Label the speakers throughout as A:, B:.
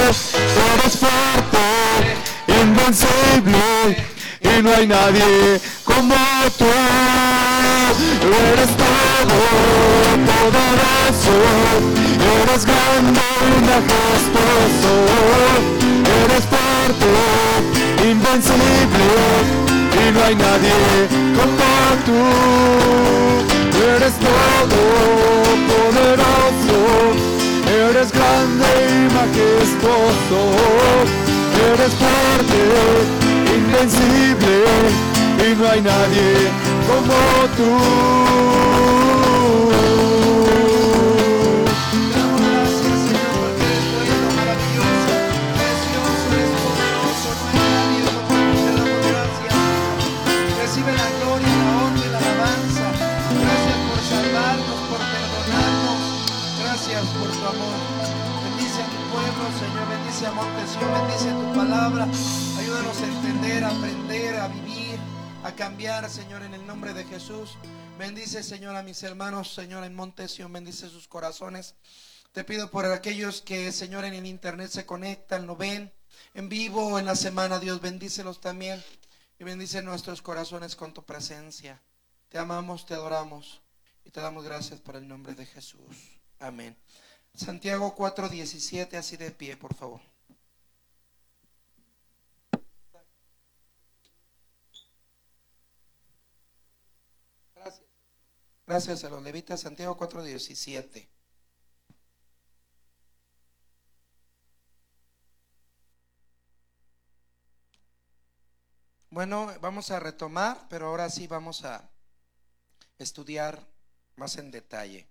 A: eres fuerte, invencible, y no hay nadie como tú. Eres todo poderoso, eres grande y majestuoso, eres fuerte, invencible, y no hay nadie como tú. Eres todo poderoso, eres grande y majestuoso, eres fuerte, invencible, y no hay nadie como tú.
B: Señor, bendice a Montesión, bendice tu palabra, ayúdanos a entender, a aprender, a vivir, a cambiar, Señor, en el nombre de Jesús. Bendice, Señor, a mis hermanos, Señor, en Montesión, bendice sus corazones. Te pido por aquellos que, Señor, en el internet se conectan, lo ven en vivo en la semana, Dios, bendícelos también y bendice nuestros corazones con tu presencia. Te amamos, te adoramos y te damos gracias por el nombre de Jesús. Amén. Santiago 4:17, así de pie, por favor. Gracias. Gracias a los levitas. Santiago 4:17. Bueno, vamos a retomar, pero ahora sí vamos a estudiar más en detalle.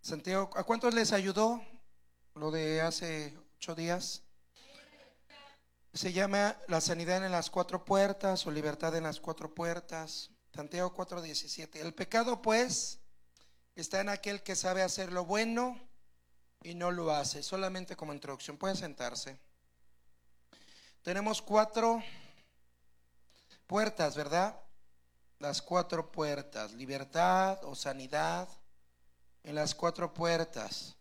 B: Santiago, ¿a cuántos les ayudó lo de hace 8 días? Se llama la sanidad en las 4 puertas o libertad en las 4 puertas. Santiago 4:17. El pecado, pues, está en aquel que sabe hacer lo bueno y no lo hace. Solamente como introducción, pueden sentarse. Tenemos 4 puertas, ¿verdad? Las 4 puertas, libertad o sanidad en las 4 puertas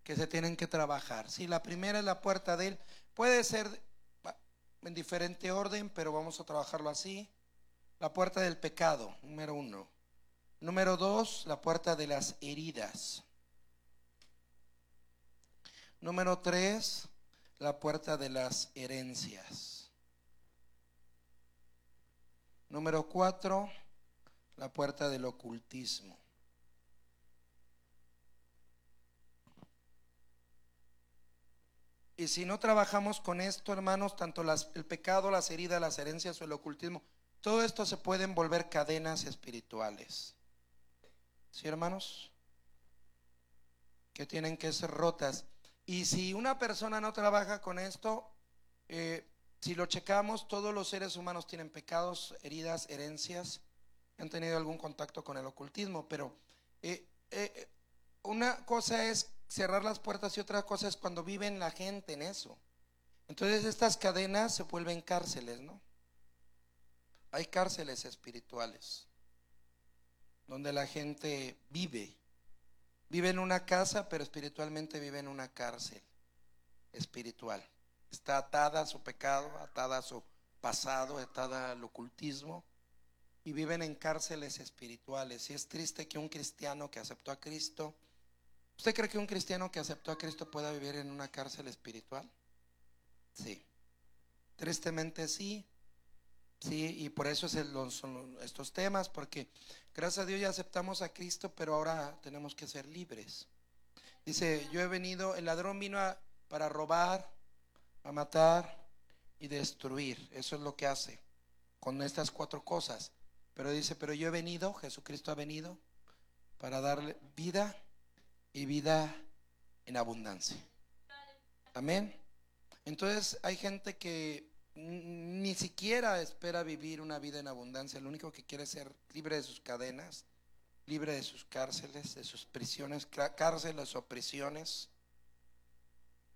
B: que se tienen que trabajar. Si la primera es la puerta de él, puede ser en diferente orden, pero vamos a trabajarlo así. La puerta del pecado, número 1. Número 2, la puerta de las heridas. Número 3, la puerta de las herencias. Número 4, la puerta del ocultismo. Y si no trabajamos con esto, hermanos, tanto el pecado, las heridas, las herencias o el ocultismo, todo esto se pueden volver cadenas espirituales. ¿Sí, hermanos? Que tienen que ser rotas. Y si una persona no trabaja con esto, si lo checamos, todos los seres humanos tienen pecados, heridas, herencias, han tenido algún contacto con el ocultismo, pero una cosa es cerrar las puertas y otra cosa es cuando viven la gente en eso. Entonces estas cadenas se vuelven cárceles, ¿no? Hay cárceles espirituales donde la gente vive en una casa, pero espiritualmente vive en una cárcel espiritual. Está atada a su pecado, atada a su pasado, atada al ocultismo y viven en cárceles espirituales. Y es triste que un cristiano que aceptó a Cristo, ¿usted cree que un cristiano que aceptó a Cristo pueda vivir en una cárcel espiritual? Sí, tristemente sí. Sí, y por eso son estos temas, porque gracias a Dios ya aceptamos a Cristo, pero ahora tenemos que ser libres. Dice, el ladrón vino para robar, a matar y destruir. Eso es lo que hace con estas 4 cosas. Pero dice, pero yo he venido, Jesucristo ha venido para darle vida y vida en abundancia. Amén. Entonces hay gente que ni siquiera espera vivir una vida en abundancia. Lo único que quiere es ser libre de sus cadenas, libre de sus cárceles, de sus prisiones, cárceles o prisiones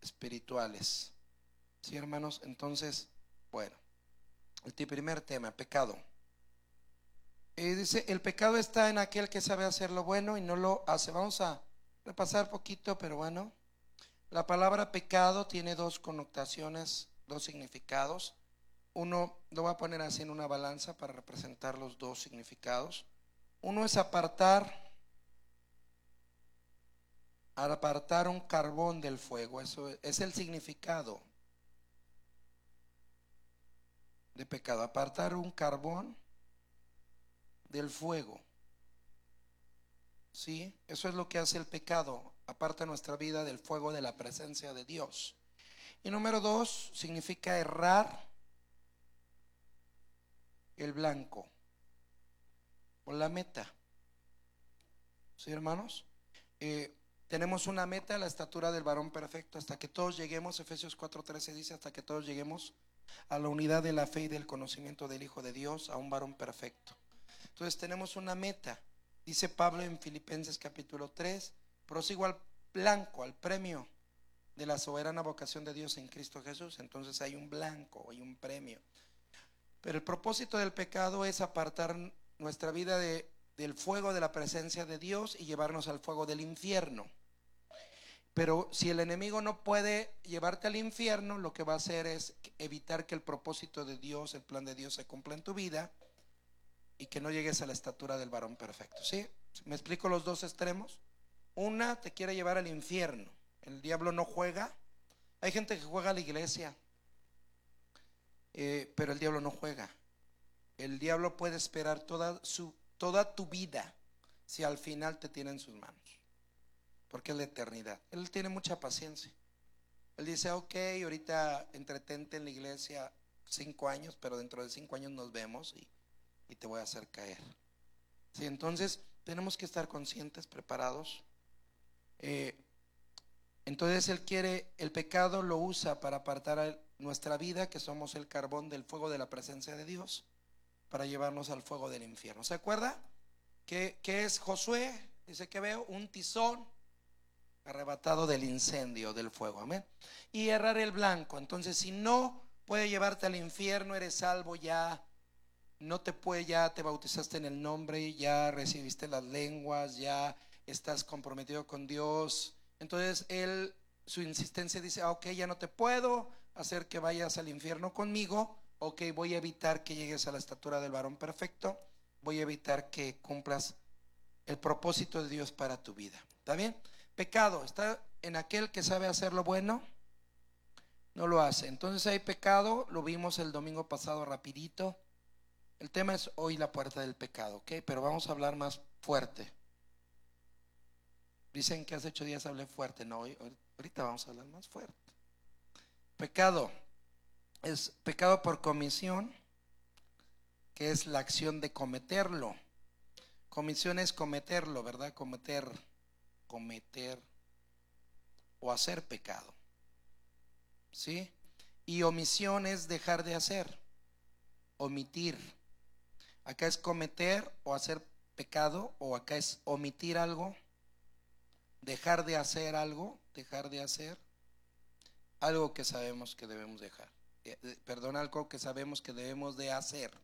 B: espirituales. ¿Sí, hermanos? Entonces, bueno, el primer tema, pecado. Dice, el pecado está en aquel que sabe hacer lo bueno y no lo hace. Vamos a repasar poquito, pero bueno. La palabra pecado tiene dos connotaciones, dos significados. Uno, lo voy a poner así en una balanza para representar los dos significados. Uno es apartar un carbón del fuego. Eso es el significado de pecado, apartar un carbón del fuego. ¿Sí? Eso es lo que hace el pecado, aparta nuestra vida del fuego de la presencia de Dios. Y número dos, significa errar el blanco o la meta. ¿Sí, hermanos? Tenemos una meta, la estatura del varón perfecto, hasta que todos lleguemos, Efesios 4:13 dice, hasta que todos lleguemos a la unidad de la fe y del conocimiento del Hijo de Dios, a un varón perfecto. Entonces tenemos una meta. Dice Pablo en Filipenses capítulo 3, prosigo al blanco, al premio de la soberana vocación de Dios en Cristo Jesús. Entonces hay un blanco, hay un premio. Pero el propósito del pecado es apartar nuestra vida del fuego de la presencia de Dios y llevarnos al fuego del infierno. Pero si el enemigo no puede llevarte al infierno, lo que va a hacer es evitar que el propósito de Dios, el plan de Dios se cumpla en tu vida y que no llegues a la estatura del varón perfecto. ¿Sí? ¿Me explico los dos extremos? Una te quiere llevar al infierno. El diablo no juega. Hay gente que juega a la iglesia, pero el diablo no juega. El diablo puede esperar toda tu vida si al final te tiene en sus manos, porque es la eternidad. Él tiene mucha paciencia. Él dice, ok, ahorita entretente en la iglesia 5 años, pero dentro de 5 años nos vemos y te voy a hacer caer. Sí, entonces tenemos que estar conscientes, preparados. Entonces el pecado lo usa para apartar a nuestra vida, que somos el carbón del fuego de la presencia de Dios, para llevarnos al fuego del infierno. ¿Se acuerda? ¿Qué es Josué? Dice que veo un tizón arrebatado del incendio, del fuego. Amén. Y errar el blanco. Entonces, si no puede llevarte al infierno, eres salvo ya. No te puede, ya te bautizaste en el nombre, ya recibiste las lenguas, ya estás comprometido con Dios. Entonces su insistencia dice, ok, ya no te puedo hacer que vayas al infierno conmigo. Ok, voy a evitar que llegues a la estatura del varón perfecto. Voy a evitar que cumplas el propósito de Dios para tu vida. ¿Está bien? Pecado está en aquel que sabe hacer lo bueno, no lo hace. Entonces hay pecado, lo vimos el domingo pasado rapidito. El tema es hoy la puerta del pecado, ¿ok? Pero vamos a hablar más fuerte. Dicen que hace 8 días hablé fuerte. No, ahorita vamos a hablar más fuerte. Pecado es pecado por comisión, que es la acción de cometerlo. Comisión es cometerlo, ¿verdad? Cometer o hacer pecado. ¿Sí? Y omisión es dejar de hacer, omitir. Acá es cometer o hacer pecado, o acá es omitir algo, dejar de hacer algo, algo que sabemos que debemos dejar. Algo que sabemos que debemos de hacer.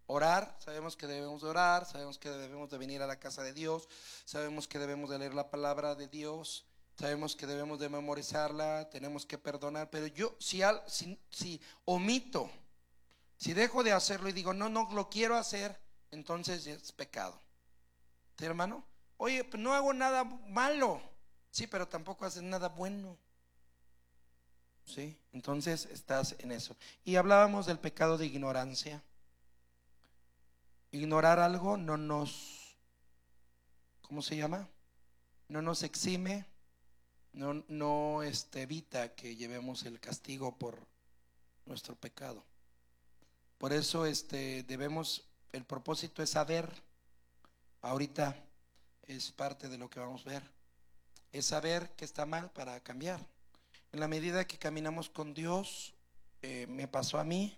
B: Orar, sabemos que debemos de orar, sabemos que debemos de venir a la casa de Dios, sabemos que debemos de leer la palabra de Dios, sabemos que debemos de memorizarla, tenemos que perdonar, pero yo si omito, si dejo de hacerlo y digo no lo quiero hacer, entonces es pecado. ¿Sí, hermano? Oye, pues no hago nada malo, sí, pero tampoco haces nada bueno. ¿Sí? Entonces estás en eso. Y hablábamos del pecado de ignorancia. Ignorar algo no nos, ¿cómo se llama? No nos exime, no evita que llevemos el castigo por nuestro pecado. Por eso el propósito es saber. Ahorita es parte de lo que vamos a ver. Es saber que está mal para cambiar. En la medida que caminamos con Dios, me pasó a mí.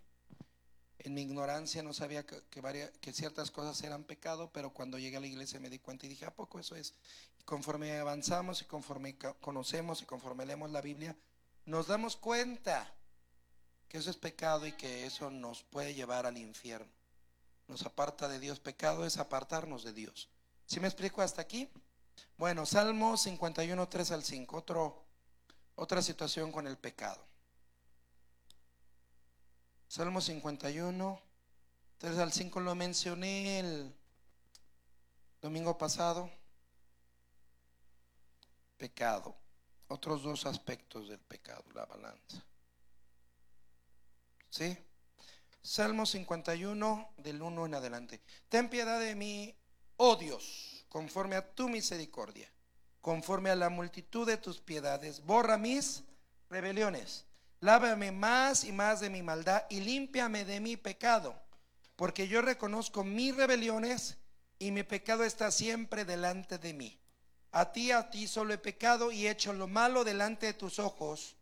B: En mi ignorancia no sabía que ciertas cosas eran pecado, pero cuando llegué a la iglesia me di cuenta y dije, ¿a poco eso es? Y conforme avanzamos y conforme conocemos y conforme leemos la Biblia, nos damos cuenta que eso es pecado y que eso nos puede llevar al infierno. Nos aparta de Dios. Pecado es apartarnos de Dios. ¿Sí me explico hasta aquí? Bueno, Salmo 51, 3 al 5, Otra situación con el pecado. Salmo 51, 3 al 5 lo mencioné el domingo pasado. Pecado. Otros dos aspectos del pecado, la balanza. ¿Sí? Salmo 51, del 1 en adelante. Ten piedad de mí, oh Dios, conforme a tu misericordia, conforme a la multitud de tus piedades. Borra mis rebeliones. Lávame más y más de mi maldad y límpiame de mi pecado, porque yo reconozco mis rebeliones y mi pecado está siempre delante de mí. A ti solo he pecado y he hecho lo malo delante de tus ojos,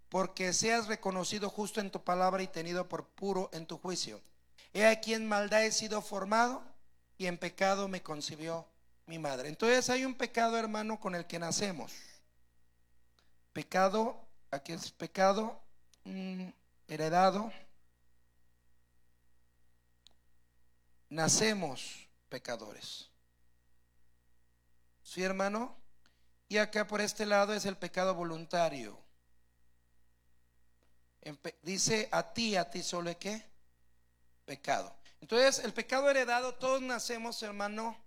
B: porque seas reconocido justo en tu palabra y tenido por puro en tu juicio. He aquí en maldad he sido formado y en pecado me concibió mi madre. Entonces hay un pecado, hermano, con el que nacemos. Pecado, aquí es pecado heredado. Nacemos pecadores. ¿Sí, hermano? Y acá por este lado es el pecado voluntario. Dice a ti solo es ¿qué? Pecado. Entonces el pecado heredado, todos nacemos, hermano,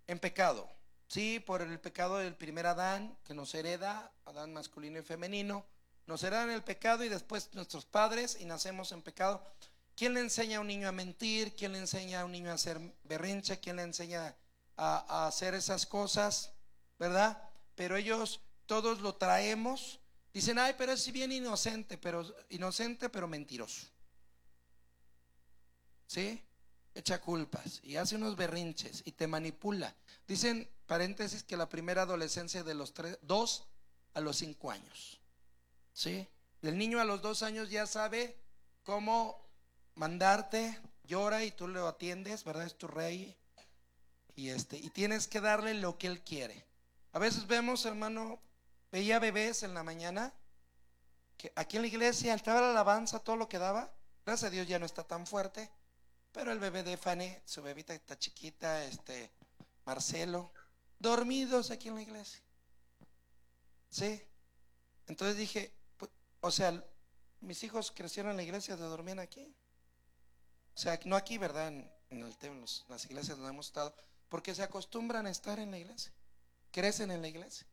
B: en pecado. Sí, por el pecado del primer Adán, que nos hereda, Adán masculino y femenino, nos heredan el pecado y después nuestros padres y nacemos en pecado. ¿Quién le enseña a un niño a mentir? ¿Quién le enseña a un niño a hacer berrinche? ¿Quién le enseña a hacer esas cosas? ¿Verdad? Pero ellos todos lo traemos. Dicen, ay, pero es bien inocente, pero mentiroso. ¿Sí? Echa culpas y hace unos berrinches y te manipula. Dicen, paréntesis, que la primera adolescencia de los 2 a los 5 años. ¿Sí? El niño a los 2 años ya sabe cómo mandarte, llora y tú lo atiendes, ¿verdad? Es tu rey. Y tienes que darle lo que él quiere. A veces vemos, hermano, veía bebés en la mañana, que aquí en la iglesia estaba la alabanza, todo lo que daba. Gracias a Dios ya no está tan fuerte, pero el bebé de Fanny, su bebita está chiquita, Marcelo, dormidos aquí en la iglesia. ¿Sí? Entonces dije, pues, o sea, mis hijos crecieron en la iglesia, se dormían aquí. O sea, no aquí, ¿verdad? En las iglesias donde hemos estado, porque se acostumbran a estar en la iglesia, crecen en la iglesia.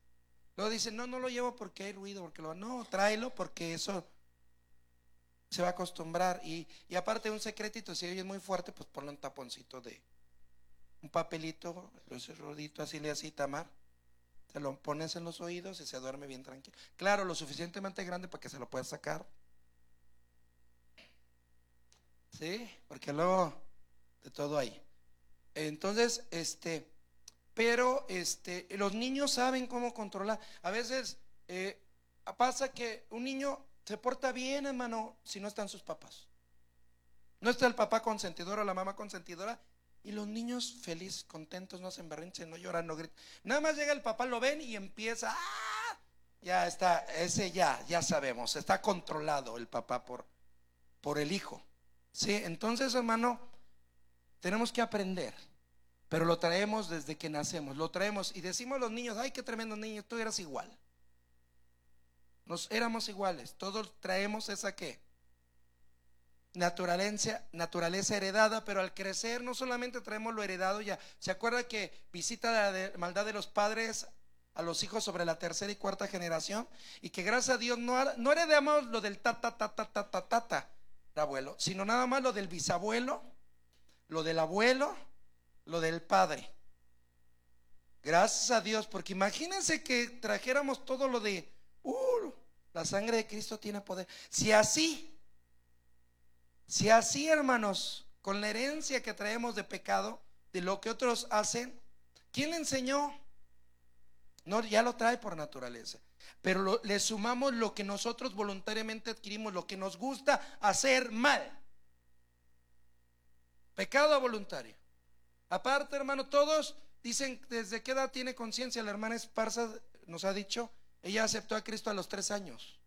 B: Luego dicen, no lo llevo porque hay ruido, no, tráelo porque eso se va a acostumbrar. Y aparte un secretito, si oye es muy fuerte, pues ponle un taponcito de un papelito, ese rodito así le así, Tamar, te lo pones en los oídos y se duerme bien tranquilo. Claro, lo suficientemente grande para que se lo puedas sacar. Sí, porque luego de todo hay. Entonces, pero los niños saben cómo controlar. A veces pasa que un niño se porta bien, hermano, si no están sus papás. No está el papá consentidor o la mamá consentidora, y los niños felices, contentos, no hacen berrinche, no lloran, no gritan. Nada más llega el papá, lo ven y empieza, ¡ah! Ya está, ese ya sabemos, está controlado el papá por el hijo. Sí, entonces, hermano, tenemos que aprender. Pero lo traemos desde que nacemos, lo traemos y decimos a los niños, ay, qué tremendo niño, tú eras igual. Nos éramos iguales, todos traemos esa ¿qué? Naturaleza heredada, pero al crecer no solamente traemos lo heredado ya. ¿Se acuerda que visita la maldad de los padres a los hijos sobre la tercera y cuarta generación? Y que gracias a Dios no heredamos lo del tata abuelo, sino nada más lo del bisabuelo, lo del abuelo, lo del padre. Gracias a Dios, porque imagínense que trajéramos todo lo de la sangre de Cristo tiene poder. Si así, hermanos, con la herencia que traemos de pecado, de lo que otros hacen, ¿quién le enseñó? No, ya lo trae por naturaleza, pero le sumamos lo que nosotros voluntariamente adquirimos, lo que nos gusta hacer mal. Pecado voluntario. Aparte, hermano, todos dicen, ¿desde qué edad tiene conciencia? La hermana Esparza nos ha dicho, ella aceptó a Cristo a los 3 años.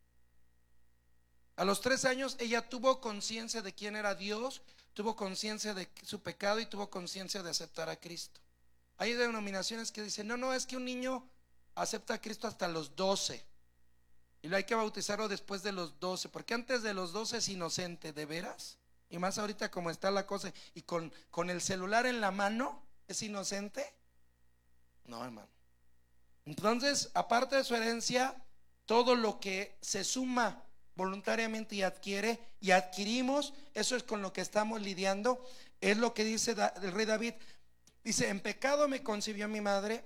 B: A los 3 años ella tuvo conciencia de quién era Dios, tuvo conciencia de su pecado y tuvo conciencia de aceptar a Cristo. Hay denominaciones que dicen, no, es que un niño acepta a Cristo hasta los 12. Y lo hay que bautizarlo después de los 12, porque antes de los 12 es inocente, ¿de veras? Y más ahorita como está la cosa, y con el celular en la mano, ¿es inocente? No, hermano. Entonces, aparte de su herencia, todo lo que se suma voluntariamente y adquirimos, eso es con lo que estamos lidiando. Es lo que dice el rey David. Dice: en pecado me concibió mi madre,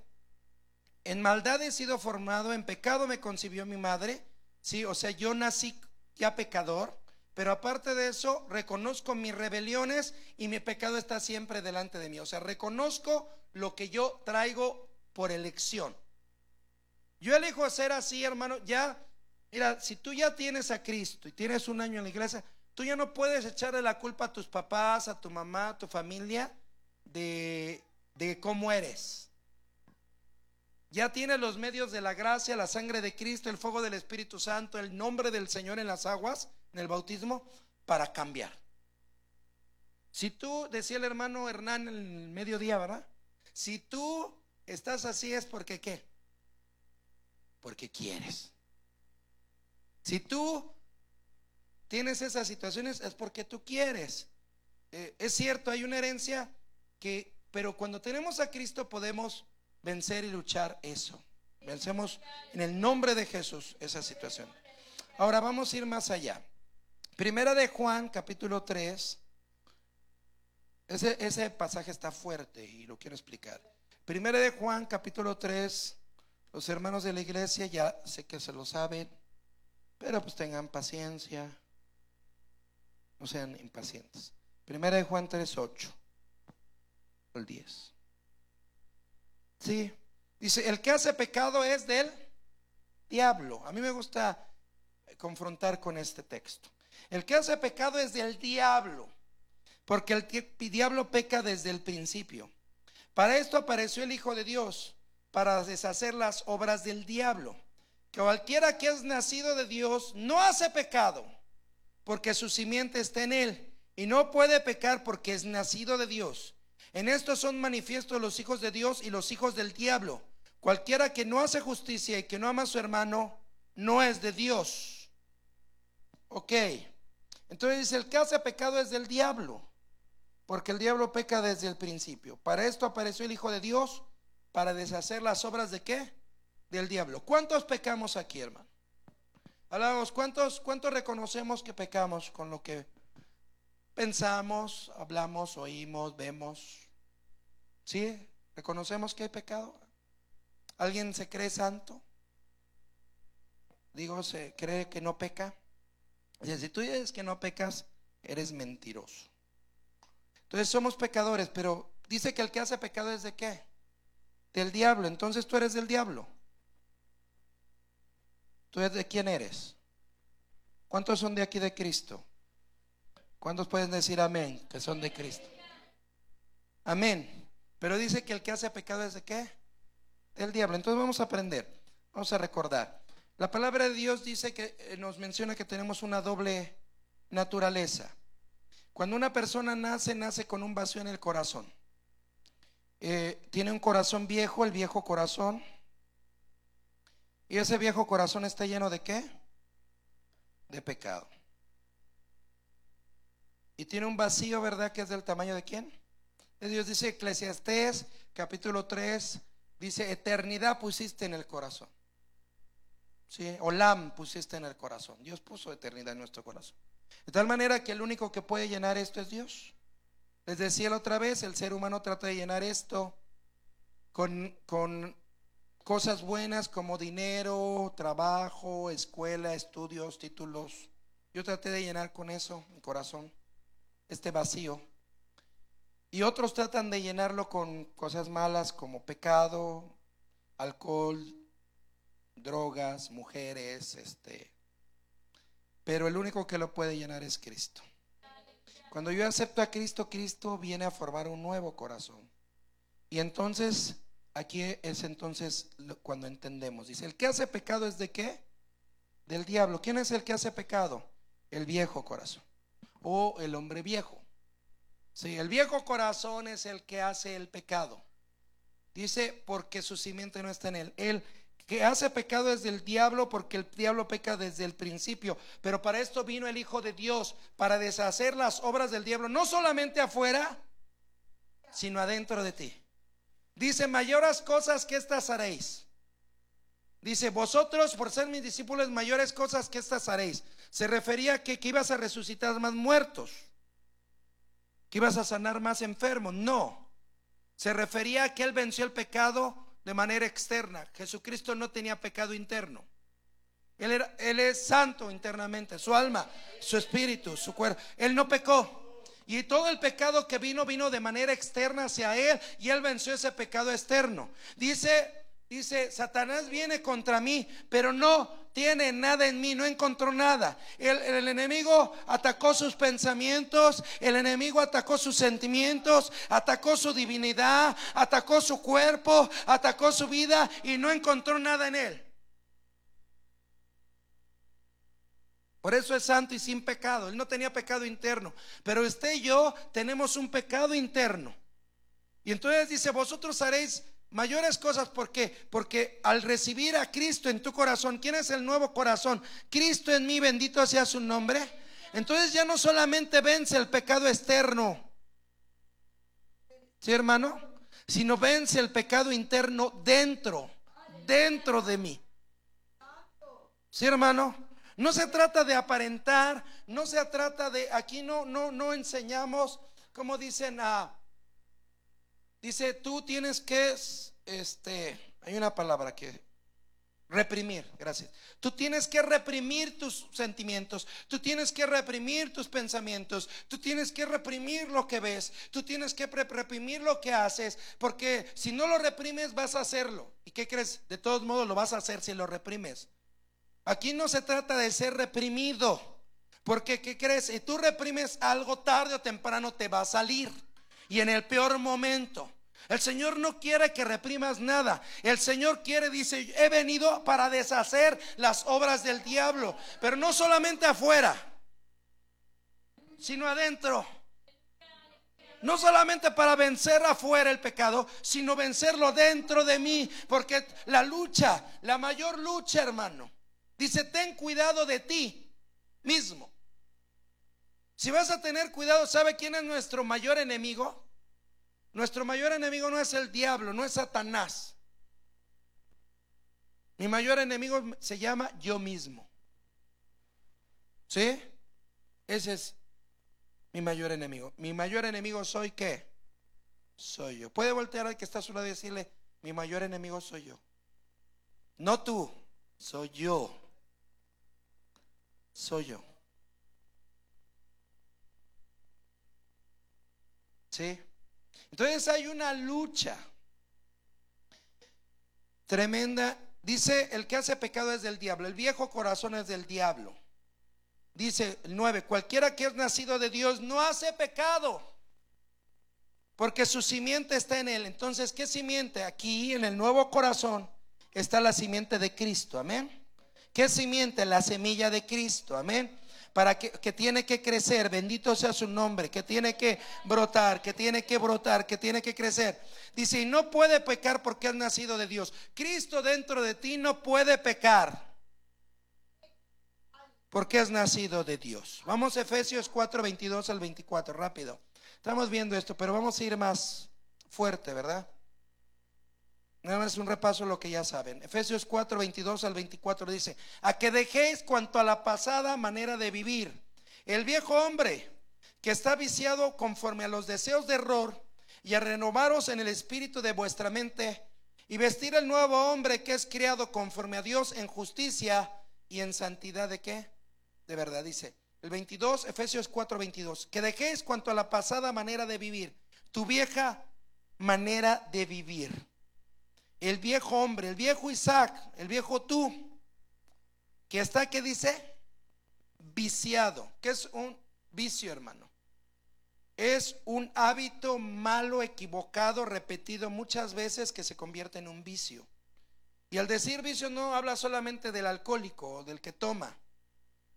B: en maldad he sido formado, en pecado me concibió mi madre. Sí, o sea, yo nací ya pecador, pero aparte de eso, reconozco mis rebeliones y mi pecado está siempre delante de mí. O sea, reconozco lo que yo traigo por elección. Yo elijo hacer así, hermano. Ya, mira, si tú ya tienes a Cristo y tienes un año en la iglesia, tú ya no puedes echarle la culpa a tus papás, a tu mamá, a tu familia de cómo eres. Ya tienes los medios de la gracia, la sangre de Cristo, el fuego del Espíritu Santo, el nombre del Señor en las aguas, en el bautismo, para cambiar. Si tú, decía el hermano Hernán en el mediodía, ¿verdad? Si tú estás así es porque ¿qué? Porque quieres. Si tú tienes esas situaciones es porque tú quieres. Es cierto, hay una herencia pero cuando tenemos a Cristo podemos vencer y luchar eso. Vencemos en el nombre de Jesús esa situación. Ahora vamos a ir más allá. Primera de Juan, capítulo 3. Ese pasaje está fuerte y lo quiero explicar. Primera de Juan, capítulo 3. Los hermanos de la iglesia ya sé que se lo saben, pero pues tengan paciencia, no sean impacientes. Primera de Juan 3:8 al 10. Sí, dice: el que hace pecado es del diablo. A mí me gusta confrontar con este texto. El que hace pecado es del diablo, porque el diablo peca desde el principio. Para esto apareció el Hijo de Dios, para deshacer las obras del diablo. Que cualquiera que es nacido de Dios no hace pecado, porque su simiente está en él, y no puede pecar porque es nacido de Dios. En esto son manifiestos los hijos de Dios y los hijos del diablo. Cualquiera que no hace justicia y que no ama a su hermano no es de Dios. Ok, entonces dice: el que hace pecado es del diablo, porque el diablo peca desde el principio. Para esto apareció el Hijo de Dios, para deshacer las obras ¿de qué? Del diablo. ¿Cuántos pecamos aquí, hermano? Hablamos, ¿cuántos reconocemos que pecamos con lo que pensamos, hablamos, oímos, vemos? ¿Sí? ¿Reconocemos que hay pecado? ¿Alguien se cree santo? Digo, ¿se cree que no peca? Si tú dices que no pecas, eres mentiroso. Entonces somos pecadores, pero dice que el que hace pecado es ¿de qué? Del diablo. Entonces tú eres del diablo. ¿Tú de quién eres? ¿Cuántos son de aquí de Cristo? ¿Cuántos pueden decir amén? Que son de Cristo. Amén. Pero dice que el que hace pecado es ¿de qué? Del diablo. Entonces vamos a aprender, vamos a recordar. La palabra de Dios dice que nos menciona que tenemos una doble naturaleza. Cuando una persona nace con un vacío en el corazón. Tiene un corazón viejo, el viejo corazón. Y ese viejo corazón está lleno ¿de qué? De pecado. Y tiene un vacío, ¿verdad? Que es del tamaño ¿de quién? De Dios. Dice Eclesiastés capítulo 3, dice: eternidad pusiste en el corazón. ¿Sí? Olam pusiste en el corazón. Dios puso eternidad en nuestro corazón. De tal manera que el único que puede llenar esto es Dios. Les decía la otra vez, el ser humano trata de llenar esto con cosas buenas como dinero, trabajo, escuela, estudios, títulos. Yo traté de llenar con eso mi corazón, este vacío. Y otros tratan de llenarlo con cosas malas como pecado, alcohol, drogas, mujeres, pero el único que lo puede llenar es Cristo. Cuando yo acepto a Cristo, Cristo viene a formar un nuevo corazón. Y entonces, aquí es entonces cuando entendemos. Dice: el que hace pecado es ¿de qué? Del diablo. ¿Quién es el que hace pecado? El viejo corazón, o el hombre viejo. Sí, el viejo corazón es el que hace el pecado. Dice: porque su simiente no está en él. que hace pecado es del diablo, porque el diablo peca desde el principio. Pero para esto vino el Hijo de Dios, para deshacer las obras del diablo, no solamente afuera, sino adentro de ti. Dice, mayores cosas que estas haréis. Dice, vosotros por ser mis discípulos, mayores cosas que estas haréis. Se refería a que ibas a resucitar más muertos, que ibas a sanar más enfermos. No, se refería a que Él venció el pecado de manera externa. Jesucristo no tenía pecado interno. Él es santo internamente, su alma, su espíritu, su cuerpo. Él no pecó. Y todo el pecado que vino de manera externa hacia Él, y Él venció ese pecado externo. Dice, Satanás viene contra mí, pero no tiene nada en mí, no encontró nada. El enemigo atacó sus pensamientos, el enemigo atacó sus sentimientos, atacó su divinidad, atacó su cuerpo, atacó su vida, y no encontró nada en él. Por eso es santo y sin pecado. Él no tenía pecado interno, pero usted y yo tenemos un pecado interno. Y entonces dice, vosotros haréis mayores cosas. ¿Por qué? Porque al recibir a Cristo en tu corazón, ¿quién es el nuevo corazón? Cristo en mí, bendito sea su nombre. Entonces ya no solamente vence el pecado externo, ¿sí, hermano? Sino vence el pecado interno dentro de mí. ¿Sí, hermano? No se trata de aparentar, no se trata de, aquí no enseñamos, como dicen, dice, tú tienes que, hay una palabra que, reprimir, gracias. Tú tienes que reprimir tus sentimientos, tú tienes que reprimir tus pensamientos, tú tienes que reprimir lo que ves, tú tienes que reprimir lo que haces, porque si no lo reprimes vas a hacerlo. ¿Y qué crees? De todos modos lo vas a hacer si lo reprimes. Aquí no se trata de ser reprimido, porque ¿qué crees? Si tú reprimes algo, tarde o temprano te va a salir, y en el peor momento. El Señor no quiere que reprimas nada. El Señor quiere, dice, he venido para deshacer las obras del diablo, pero no solamente afuera, sino adentro. No solamente para vencer afuera el pecado, sino vencerlo dentro de mí. Porque la lucha, la mayor lucha, hermano, dice, ten cuidado de ti mismo. Si vas a tener cuidado, ¿sabe quién es nuestro mayor enemigo? Nuestro mayor enemigo no es el diablo, no es Satanás. Mi mayor enemigo se llama yo mismo. ¿Sí? Ese es mi mayor enemigo. Mi mayor enemigo soy ¿qué? Soy yo. Puede voltear al que está a su lado y decirle, mi mayor enemigo soy yo. No tú, soy yo. Soy yo. ¿Sí? Entonces hay una lucha tremenda. Dice, el que hace pecado es del diablo, el viejo corazón es del diablo. Dice el 9, cualquiera que es nacido de Dios no hace pecado, porque su simiente está en él. Entonces, ¿qué simiente? Aquí en el nuevo corazón está la simiente de Cristo, amén. ¿Qué simiente? La semilla de Cristo, amén. Para que tiene que crecer, bendito sea su nombre, que tiene que brotar, que tiene que brotar, que tiene que crecer. Dice, y no puede pecar porque has nacido de Dios. Cristo dentro de ti no puede pecar porque has nacido de Dios. Vamos a Efesios 4, 22 al 24, rápido. Estamos viendo esto, pero vamos a ir más fuerte, ¿verdad? Nada más un repaso de lo que ya saben. Efesios 4, 22 al 24 dice, a que dejéis cuanto a la pasada manera de vivir, el viejo hombre que está viciado conforme a los deseos de error, y a renovaros en el espíritu de vuestra mente, y vestir el nuevo hombre que es criado conforme a Dios en justicia y en santidad de ¿qué? De verdad. Dice el 22, Efesios 4, 22, que dejéis cuanto a la pasada manera de vivir, tu vieja manera de vivir. El viejo hombre, el viejo Isaac, el viejo tú, que está, ¿qué dice? Viciado. ¿Qué es un vicio, hermano? Es un hábito malo, equivocado, repetido muchas veces, que se convierte en un vicio. Y al decir vicio no habla solamente del alcohólico o del que toma.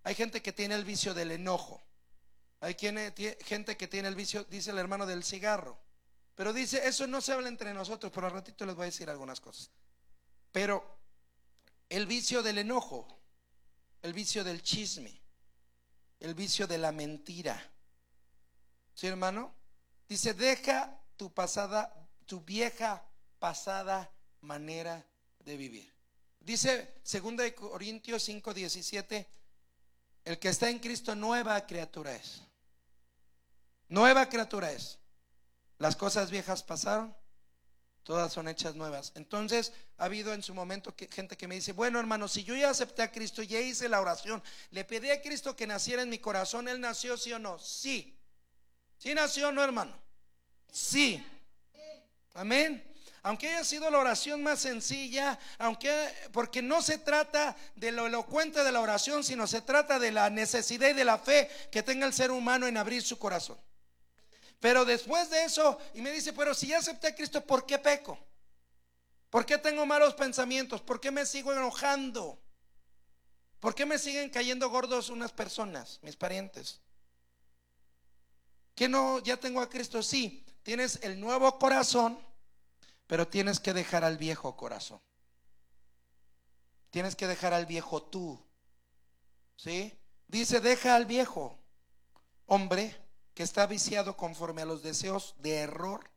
B: Hay gente que tiene el vicio del enojo. Hay gente que tiene el vicio, dice el hermano, del cigarro. Pero dice, eso no se habla entre nosotros, pero al ratito les voy a decir algunas cosas. Pero el vicio del enojo, el vicio del chisme, el vicio de la mentira. ¿Sí, hermano? Dice, deja tu vieja pasada manera de vivir. Dice 2 Corintios 5:17, el que está en Cristo nueva criatura es. Nueva criatura es. Las cosas viejas pasaron, todas son hechas nuevas. Entonces ha habido en su momento gente que me dice, bueno, hermano, si yo ya acepté a Cristo, ya hice la oración, le pedí a Cristo que naciera en mi corazón, ¿Él nació, sí o no? Sí. ¿Sí nació o no, hermano? Sí. Amén. Aunque haya sido la oración más sencilla, porque no se trata de lo elocuente de la oración, sino se trata de la necesidad y de la fe que tenga el ser humano en abrir su corazón. Pero después de eso, y me dice, pero si ya acepté a Cristo, ¿por qué peco? ¿Por qué tengo malos pensamientos? ¿Por qué me sigo enojando? ¿Por qué me siguen cayendo gordos unas personas, mis parientes? ¿Que no, ya tengo a Cristo? Sí, tienes el nuevo corazón, pero tienes que dejar al viejo corazón. Tienes que dejar al viejo tú. ¿Sí? Dice, deja al viejo hombre que está viciado conforme a los deseos de error.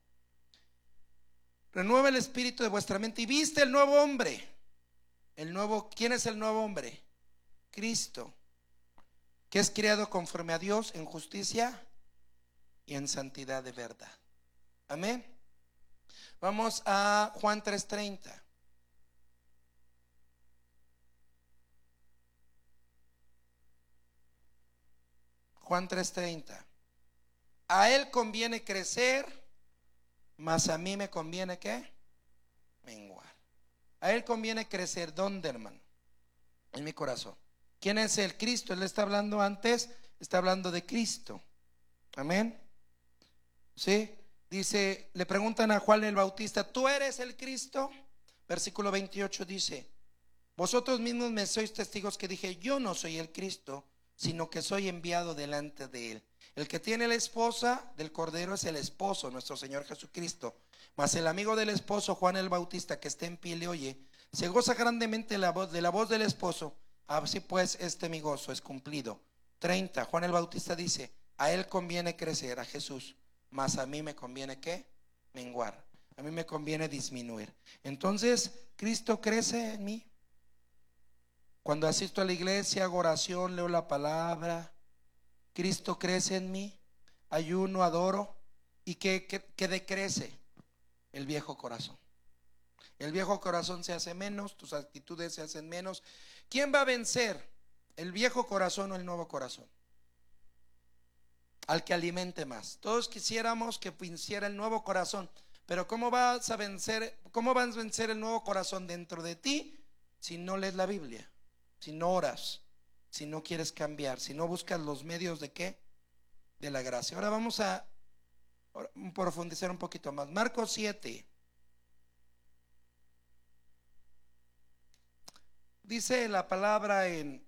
B: Renueva el espíritu de vuestra mente y viste el nuevo hombre. ¿Quién es el nuevo hombre? Cristo, que es criado conforme a Dios en justicia y en santidad de verdad. Amén. Vamos a Juan 3:30. Juan 3:30. A Él conviene crecer, mas a mí me conviene ¿qué? Menguar. A Él conviene crecer, ¿dónde, hermano? En mi corazón. ¿Quién es el Cristo? Él está hablando antes, está hablando de Cristo. Amén. ¿Sí? Dice, le preguntan a Juan el Bautista, ¿tú eres el Cristo? Versículo 28 dice, vosotros mismos me sois testigos que dije, yo no soy el Cristo, sino que soy enviado delante de Él. El que tiene la esposa del Cordero es el esposo, nuestro Señor Jesucristo. Mas el amigo del esposo, Juan el Bautista, que está en pie y le oye, se goza grandemente de la voz del esposo. Así pues mi gozo es cumplido. 30, Juan el Bautista dice, a Él conviene crecer, a Jesús, mas a mí me conviene ¿qué? Menguar. A mí me conviene disminuir. Entonces, Cristo crece en mí. Cuando asisto a la iglesia, hago oración, leo la palabra, Cristo crece en mí, ayuno, adoro. ¿Y qué decrece? El viejo corazón. El viejo corazón se hace menos, tus actitudes se hacen menos. ¿Quién va a vencer? ¿El viejo corazón o el nuevo corazón? Al que alimente más. Todos quisiéramos que venciera el nuevo corazón, pero ¿cómo vas a vencer el nuevo corazón dentro de ti si no lees la Biblia? Si no oras, si no quieres cambiar, si no buscas los medios de ¿qué? De la gracia. Ahora vamos a profundizar un poquito más. Marcos 7. Dice la palabra en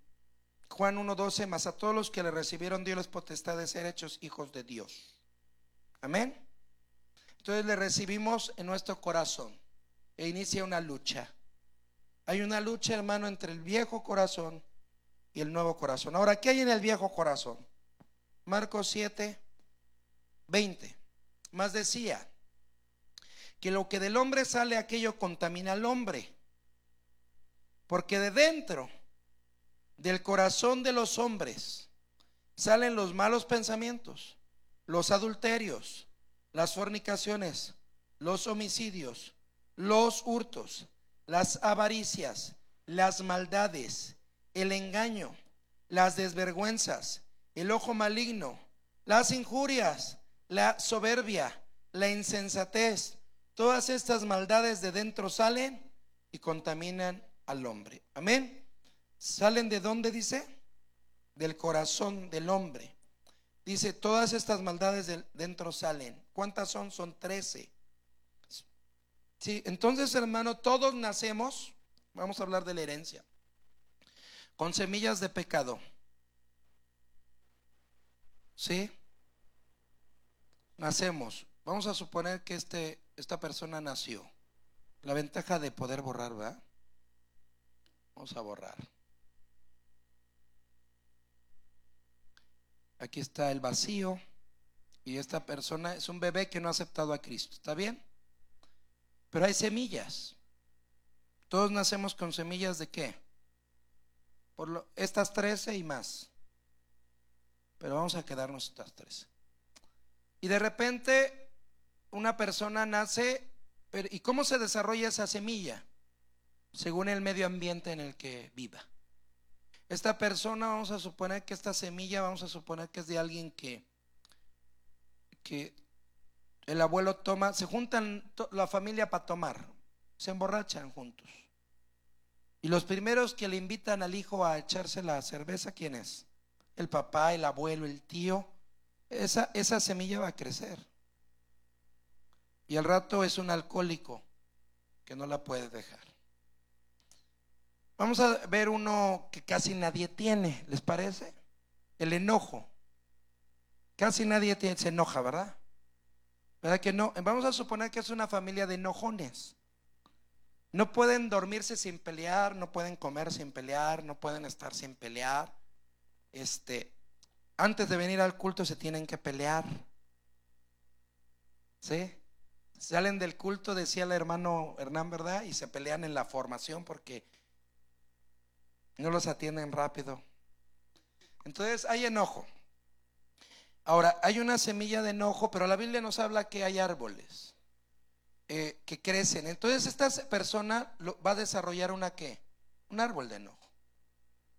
B: Juan 1:12, mas a todos los que le recibieron dio les potestad de ser hechos hijos de Dios. Amén. Entonces le recibimos en nuestro corazón e inicia una lucha. Hay una lucha, hermano, entre el viejo corazón y el nuevo corazón. Ahora, ¿qué hay en el viejo corazón? Marcos 7:20. Más decía que lo que del hombre sale, aquello contamina al hombre, porque de dentro del corazón de los hombres salen los malos pensamientos, los adulterios, las fornicaciones, los homicidios, los hurtos, las avaricias, las maldades, el engaño, las desvergüenzas, el ojo maligno, las injurias, la soberbia, la insensatez. Todas estas maldades de dentro salen y contaminan al hombre. Amén. ¿Salen de dónde dice? Del corazón del hombre. Dice, todas estas maldades de dentro salen. ¿Cuántas son? Son 13. Sí, entonces, hermano, todos nacemos, vamos a hablar de la herencia, con semillas de pecado. ¿Sí? Nacemos. Vamos a suponer que esta persona nació. La ventaja de poder borrar, ¿verdad? Vamos a borrar. Aquí está el vacío. Y esta persona es un bebé que no ha aceptado a Cristo. ¿Está bien? Pero hay semillas. Todos nacemos con semillas ¿de qué? Estas 13 y más. Pero vamos a quedarnos estas 13. Y de repente una persona nace, ¿y cómo se desarrolla esa semilla? Según el medio ambiente en el que viva. Esta persona, vamos a suponer que esta semilla, vamos a suponer que es de alguien que el abuelo toma, se juntan la familia para tomar, se emborrachan juntos. Y los primeros que le invitan al hijo a echarse la cerveza, ¿quién es? El papá, el abuelo, el tío. Esa semilla va a crecer. Y al rato es un alcohólico que no la puede dejar. Vamos a ver uno que casi nadie tiene, ¿les parece? El enojo. Casi nadie se enoja, ¿verdad? ¿Verdad que no? Vamos a suponer que es una familia de enojones. No pueden dormirse sin pelear, no pueden comer sin pelear, no pueden estar sin pelear. Antes de venir al culto se tienen que pelear. ¿Sí? Salen del culto, decía el hermano Hernán, ¿verdad? Y se pelean en la formación porque no los atienden rápido. Entonces hay enojo. Ahora, hay una semilla de enojo, pero la Biblia nos habla que hay árboles que crecen. Entonces esta persona va a desarrollar ¿qué? Un árbol de enojo.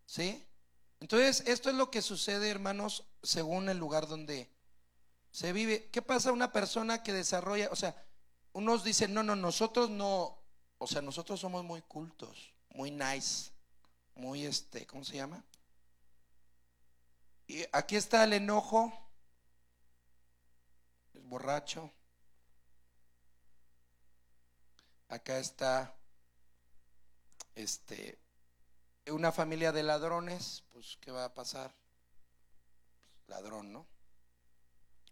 B: ¿Sí? Entonces esto es lo que sucede, hermanos, según el lugar donde se vive. ¿Qué pasa a una persona que desarrolla? O sea, unos dicen, no, nosotros no, o sea, nosotros somos muy cultos, muy nice, muy ¿cómo se llama? Y aquí está el enojo. Es borracho. Acá está una familia de ladrones. Pues ¿qué va a pasar? Pues, ladrón, ¿no?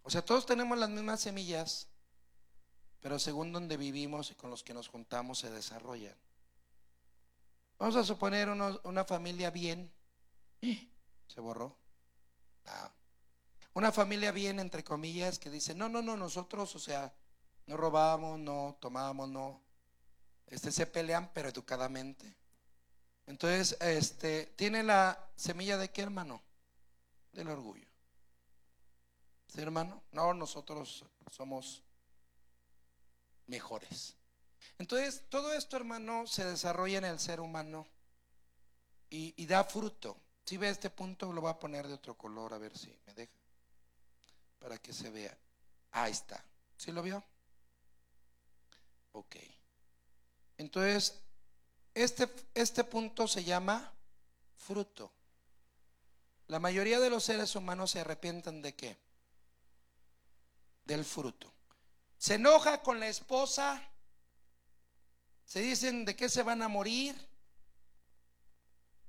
B: O sea, todos tenemos las mismas semillas, pero según donde vivimos y con los que nos juntamos se desarrollan. Vamos a suponer una familia bien. ¿Se borró? Ah. Una familia bien, entre comillas, que dice, no, nosotros, o sea, no robamos, no tomamos, no. Se pelean, pero educadamente. Entonces, tiene la semilla ¿de qué, hermano? Del orgullo. ¿Sí, hermano? No, nosotros somos mejores. Entonces, todo esto, hermano, se desarrolla en el ser humano y da fruto. Si ve este punto, lo voy a poner de otro color, a ver si me deja, para que se vea. Ahí está. ¿Sí lo vio? Ok. Entonces, este punto se llama fruto. La mayoría de los seres humanos se arrepienten ¿de qué? Del fruto. Se enoja con la esposa, se dicen de qué se van a morir,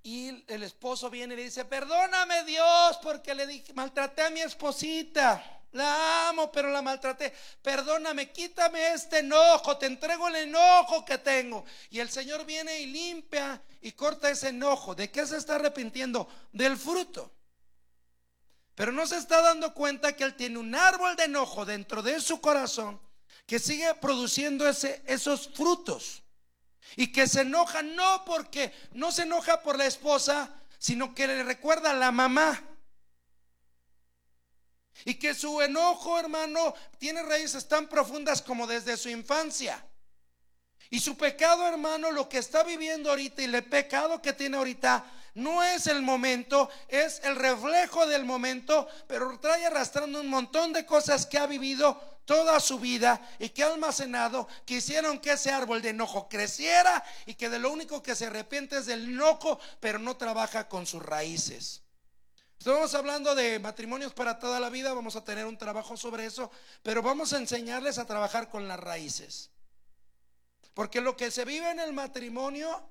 B: y el esposo viene y le dice, perdóname Dios porque maltraté a mi esposita. La amo, pero la maltraté. Perdóname, quítame este enojo, te entrego el enojo que tengo. Y el Señor viene y limpia y corta ese enojo. ¿De qué se está arrepintiendo? Del fruto. Pero no se está dando cuenta que él tiene un árbol de enojo dentro de su corazón que sigue produciendo esos frutos. Y que se enoja no se enoja por la esposa, sino que le recuerda a la mamá. Y que su enojo, hermano, tiene raíces tan profundas como desde su infancia. Y su pecado, hermano, lo que está viviendo ahorita y el pecado que tiene ahorita no es el momento, es el reflejo del momento, pero trae arrastrando un montón de cosas que ha vivido toda su vida y que ha almacenado, que hicieron que ese árbol de enojo creciera y que de lo único que se arrepiente es del enojo, pero no trabaja con sus raíces. Estamos hablando de matrimonios para toda la vida, vamos a tener un trabajo sobre eso, pero vamos a enseñarles a trabajar con las raíces. Porque lo que se vive en el matrimonio,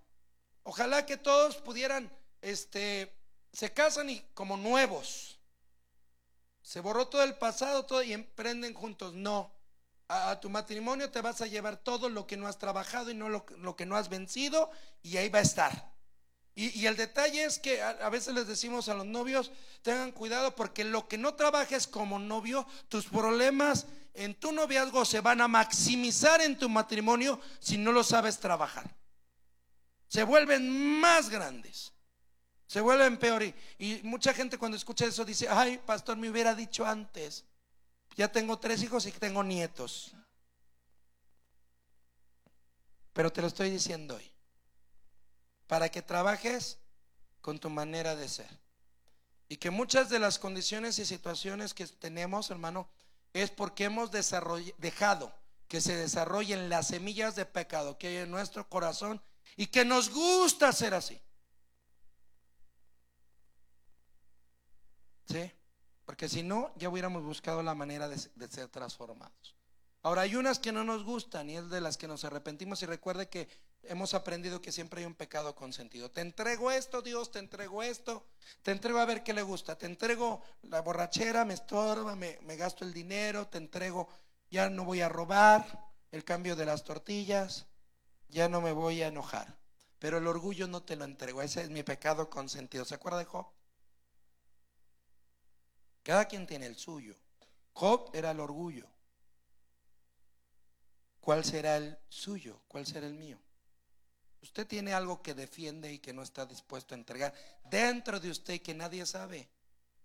B: ojalá que todos pudieran, se casan y como nuevos. Se borró todo el pasado, todo, y emprenden juntos. No, a tu matrimonio te vas a llevar todo lo que no has trabajado y no lo que no has vencido, y ahí va a estar. Y el detalle es que a veces les decimos a los novios, tengan cuidado porque lo que no trabajes como novio, tus problemas en tu noviazgo se van a maximizar en tu matrimonio si no lo sabes trabajar. Se vuelven más grandes, se vuelven peor. Y mucha gente cuando escucha eso dice, ay, pastor, me hubiera dicho antes. Ya tengo 3 hijos y tengo nietos. Pero te lo estoy diciendo hoy, para que trabajes con tu manera de ser. Y que muchas de las condiciones y situaciones que tenemos, hermano, es porque hemos dejado que se desarrollen las semillas de pecado que hay en nuestro corazón y que nos gusta ser así. ¿Sí? Porque si no, ya hubiéramos buscado la manera de ser transformados. Ahora hay unas que no nos gustan y es de las que nos arrepentimos. Y recuerde que hemos aprendido que siempre hay un pecado consentido. Te entrego esto, Dios, te entrego esto, te entrego a ver qué le gusta, te entrego la borrachera, me estorba, me gasto el dinero, te entrego, ya no voy a robar el cambio de las tortillas, ya no me voy a enojar. Pero el orgullo no te lo entrego, ese es mi pecado consentido. ¿Se acuerda de Job? Cada quien tiene el suyo. Job era el orgullo. ¿Cuál será el suyo? ¿Cuál será el mío? Usted tiene algo que defiende y que no está dispuesto a entregar dentro de usted y que nadie sabe.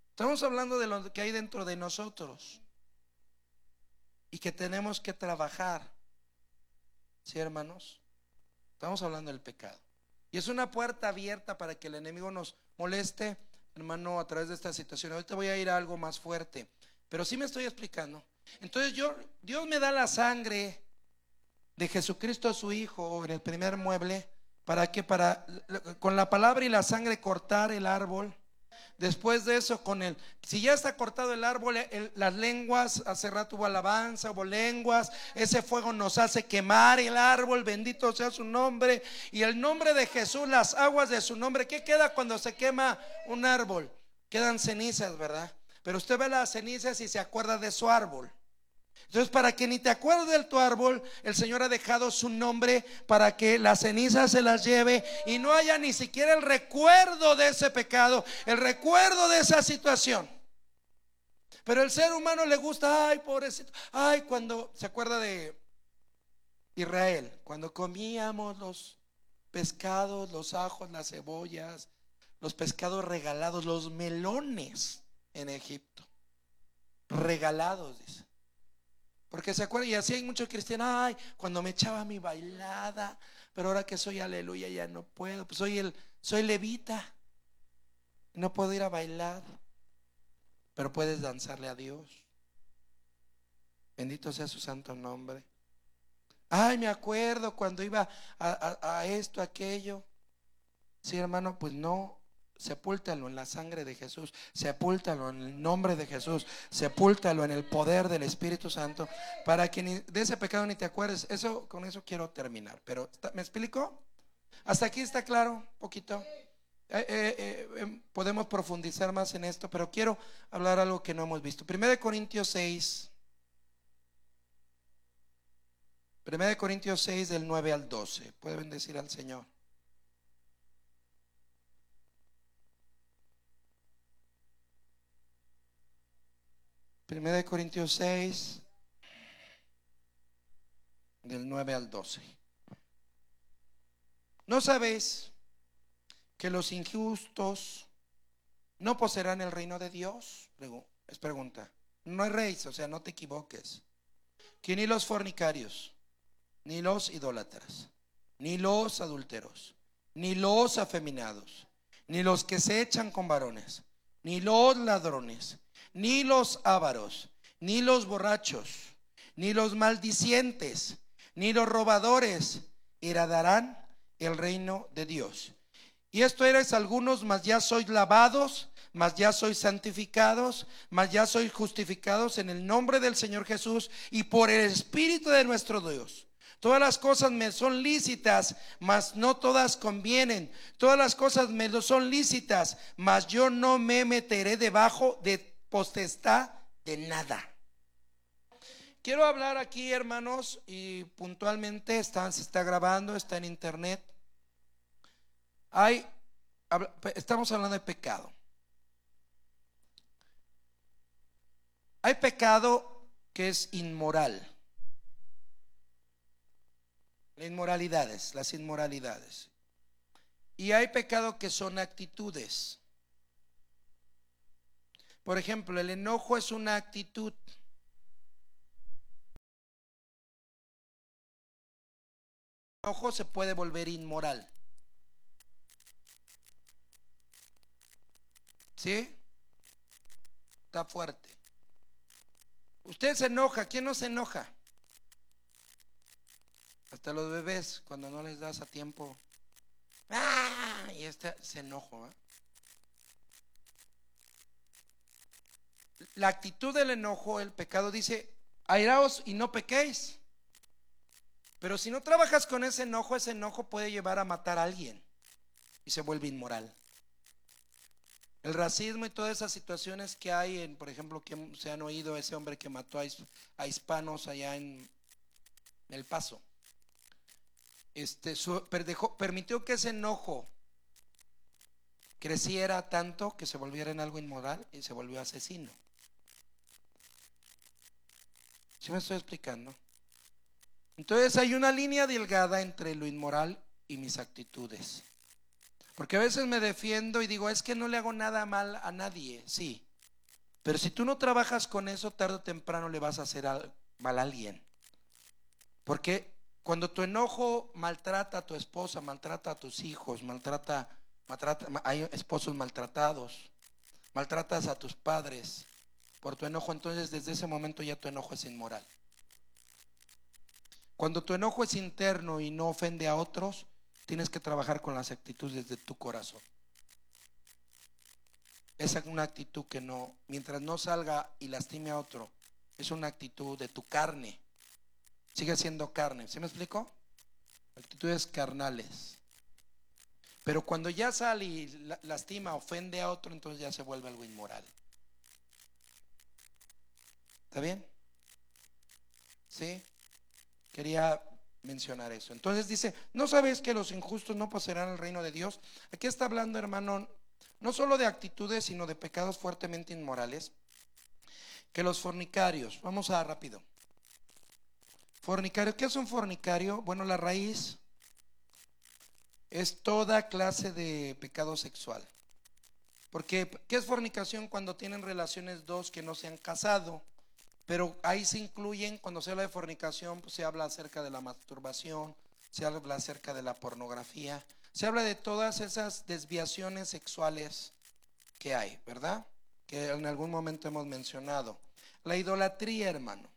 B: Estamos hablando de lo que hay dentro de nosotros y que tenemos que trabajar. ¿Sí, hermanos? Estamos hablando del pecado. Y es una puerta abierta para que el enemigo nos moleste, hermano, a través de esta situación. Ahorita voy a ir a algo más fuerte, pero sí me estoy explicando. Entonces Dios me da la sangre de Jesucristo su Hijo en el primer mueble, para que con la palabra y la sangre cortar el árbol. Después de eso, si ya está cortado el árbol, las lenguas, hace rato hubo alabanza, hubo lenguas, ese fuego nos hace quemar el árbol, bendito sea su nombre. Y el nombre de Jesús, las aguas de su nombre. ¿Qué queda cuando se quema un árbol? Quedan cenizas, ¿verdad? Pero usted ve las cenizas y se acuerda de su árbol. Entonces, para que ni te acuerdes de tu árbol, el Señor ha dejado su nombre para que las cenizas se las lleve y no haya ni siquiera el recuerdo de ese pecado, el recuerdo de esa situación. Pero el ser humano le gusta, ay, pobrecito, ay, cuando se acuerda de Israel, cuando comíamos los pescados, los ajos, las cebollas, los pescados regalados, los melones en Egipto, regalados, dice. Porque se acuerdan, y así hay muchos cristianos, ay, cuando me echaba mi bailada, pero ahora que soy aleluya ya no puedo, pues soy levita, no puedo ir a bailar, pero puedes danzarle a Dios. Bendito sea su santo nombre. Ay, me acuerdo cuando iba a esto, aquello. Sí, hermano, pues no. Sepúltalo en la sangre de Jesús, sepúltalo en el nombre de Jesús, sepúltalo en el poder del Espíritu Santo, para que de ese pecado ni te acuerdes. Con eso quiero terminar. Pero ¿me explico? ¿Hasta aquí está claro? Poquito. Podemos profundizar más en esto, pero quiero hablar algo que no hemos visto. 1 Corintios 6. 1 Corintios 6 del 9 al 12. Puede bendecir al Señor. 1 Corintios 6 del 9 al 12. ¿No sabéis que los injustos no poseerán el reino de Dios? Es pregunta. No hay rey, o sea, no te equivoques. Que ni los fornicarios, ni los idólatras, ni los adúlteros, ni los afeminados, ni los que se echan con varones, ni los ladrones, ni los ávaros, ni los borrachos, ni los maldicientes, ni los robadores heredarán el reino de Dios. Y esto erais algunos, mas ya sois lavados, mas ya sois santificados, mas ya sois justificados en el nombre del Señor Jesús y por el Espíritu de nuestro Dios. Todas las cosas me son lícitas, mas no todas convienen. Todas las cosas me son lícitas, mas yo no me meteré debajo de potestad de nada. Quiero hablar aquí, hermanos, y puntualmente se está grabando, está en internet. Hay estamos hablando de pecado. Hay pecado que es inmoral. Las inmoralidades. Y hay pecado que son actitudes. Por ejemplo, el enojo es una actitud. El enojo se puede volver inmoral. ¿Sí? Está fuerte. Usted se enoja. ¿Quién no se enoja? Hasta los bebés, cuando no les das a tiempo. ¡Ah! Y se enoja. La actitud del enojo, el pecado dice: airaos y no pequéis. Pero si no trabajas con ese enojo puede llevar a matar a alguien y se vuelve inmoral. El racismo y todas esas situaciones que hay por ejemplo, que se han oído, ese hombre que mató a hispanos allá en El Paso. Permitió que ese enojo creciera tanto que se volviera en algo inmoral y se volvió asesino. ¿Sí me estoy explicando? Entonces hay una línea delgada entre lo inmoral y mis actitudes. Porque a veces me defiendo y digo: es que no le hago nada mal a nadie. Sí, pero si tú no trabajas con eso, tarde o temprano le vas a hacer mal a alguien. Porque cuando tu enojo maltrata a tu esposa, maltrata a tus hijos, hay esposos maltratados, maltratas a tus padres por tu enojo, entonces desde ese momento ya tu enojo es inmoral. Cuando tu enojo es interno y no ofende a otros, tienes que trabajar con las actitudes de tu corazón. Es una actitud que no, mientras no salga y lastime a otro, es una actitud de tu carne. Sigue siendo carne. ¿Sí me explico? Actitudes carnales. Pero cuando ya sale y lastima, ofende a otro, entonces ya se vuelve algo inmoral. ¿Está bien? ¿Sí? Quería mencionar eso. Entonces dice: ¿no sabéis que los injustos no poseerán el reino de Dios? Aquí está hablando, hermano, no solo de actitudes, sino de pecados fuertemente inmorales. Que los fornicarios, vamos a rápido. Fornicario, ¿qué es un fornicario? Bueno, la raíz es toda clase de pecado sexual. Porque, ¿qué es fornicación? Cuando tienen relaciones dos que no se han casado. Pero ahí se incluyen, cuando se habla de fornicación, pues se habla acerca de la masturbación, se habla acerca de la pornografía, se habla de todas esas desviaciones sexuales que hay, ¿verdad? Que en algún momento hemos mencionado. La idolatría, hermano.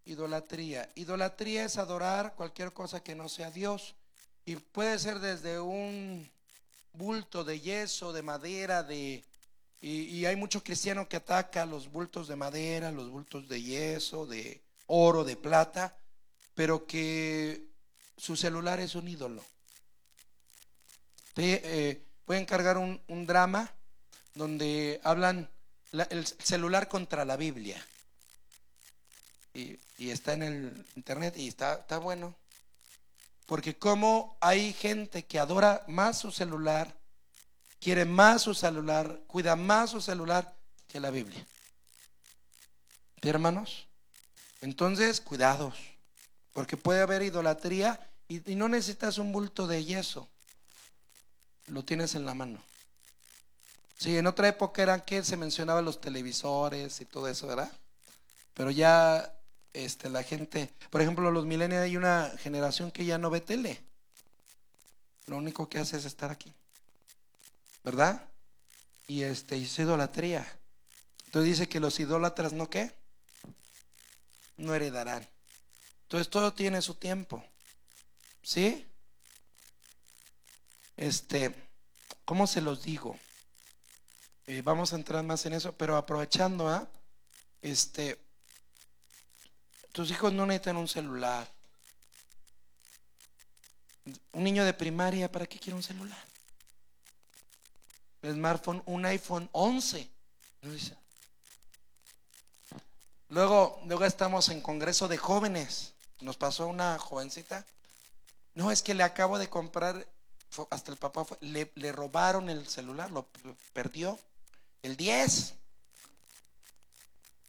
B: Idolatría es adorar cualquier cosa que no sea Dios. Y puede ser desde un bulto de yeso, de madera, y hay mucho cristiano que ataca los bultos de madera, los bultos de yeso, de oro, de plata, pero que su celular es un ídolo. Voy a encargar un drama donde hablan el celular contra la Biblia. Y está en el internet y está bueno. Porque como hay gente que adora más su celular, quiere más su celular, cuida más su celular que la Biblia. ¿Sí, hermanos? Entonces, cuidados, porque puede haber idolatría y no necesitas un bulto de yeso, lo tienes en la mano. Sí, en otra época eran que se mencionaban los televisores y todo eso, ¿verdad? Pero ya la gente, por ejemplo, los millennials, hay una generación que ya no ve tele. Lo único que hace es estar aquí, ¿verdad? Y es idolatría. Entonces dice que los idólatras no ¿qué? No heredarán. Entonces todo tiene su tiempo. ¿Sí? ¿Cómo se los digo? Vamos a entrar más en eso, pero aprovechando, tus hijos no necesitan un celular. Un niño de primaria, ¿para qué quiere un celular? El smartphone, un iPhone 11. Luego estamos en congreso de jóvenes. Nos pasó una jovencita. No, es que le acabo de comprar hasta el papá le robaron el celular, lo perdió, el 10.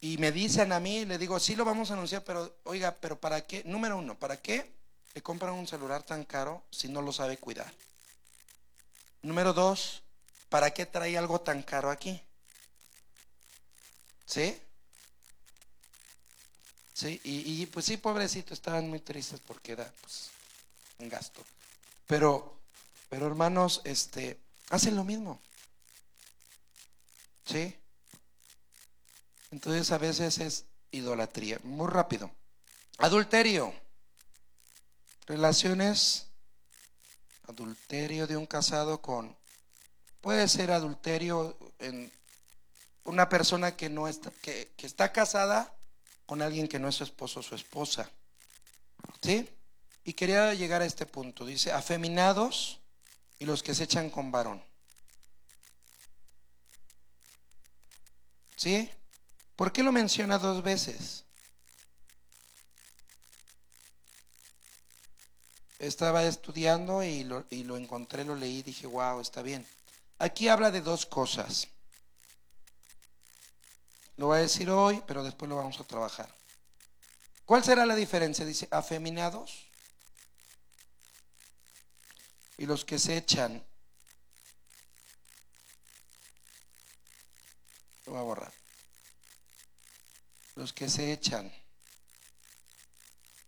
B: Y me dicen a mí, le digo, sí lo vamos a anunciar, pero oiga, pero ¿para qué? Número uno, ¿para qué le compran un celular tan caro si no lo sabe cuidar? Número dos, ¿para qué trae algo tan caro aquí? ¿Sí? Sí, y pues sí, pobrecito, estaban muy tristes porque era pues un gasto. Pero hermanos, hacen lo mismo. ¿Sí? Entonces a veces es idolatría. Muy rápido. Adulterio. Relaciones. Adulterio de un casado con. Puede ser adulterio en una persona que no está, que está casada con alguien que no es su esposo o su esposa. ¿Sí? Y quería llegar a este punto. Dice, afeminados y los que se echan con varón. ¿Sí? ¿Por qué lo menciona dos veces? Estaba estudiando y lo encontré, lo leí y dije, wow, está bien. Aquí habla de dos cosas. Lo voy a decir hoy, pero después lo vamos a trabajar. ¿Cuál será la diferencia? Dice, afeminados y los que se echan. Lo voy a borrar. Los que se echan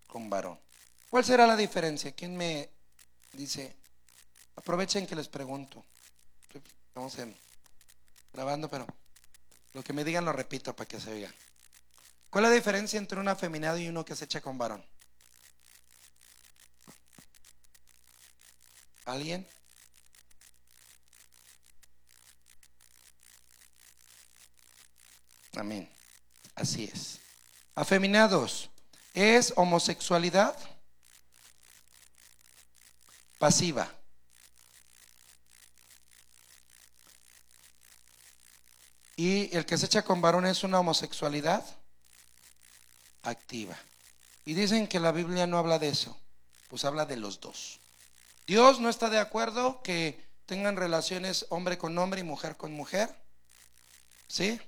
B: con varón. ¿Cuál será la diferencia? ¿Quién me dice? Aprovechen que les pregunto. Estamos grabando, pero lo que me digan lo repito para que se oiga. ¿Cuál es la diferencia entre un afeminado y uno que se echa con varón? ¿Alguien? Amén. Así es. Afeminados es homosexualidad pasiva. Y el que se echa con varón es una homosexualidad activa. Y dicen que la Biblia no habla de eso, pues habla de los dos. Dios no está de acuerdo que tengan relaciones hombre con hombre y mujer con mujer, ¿sí?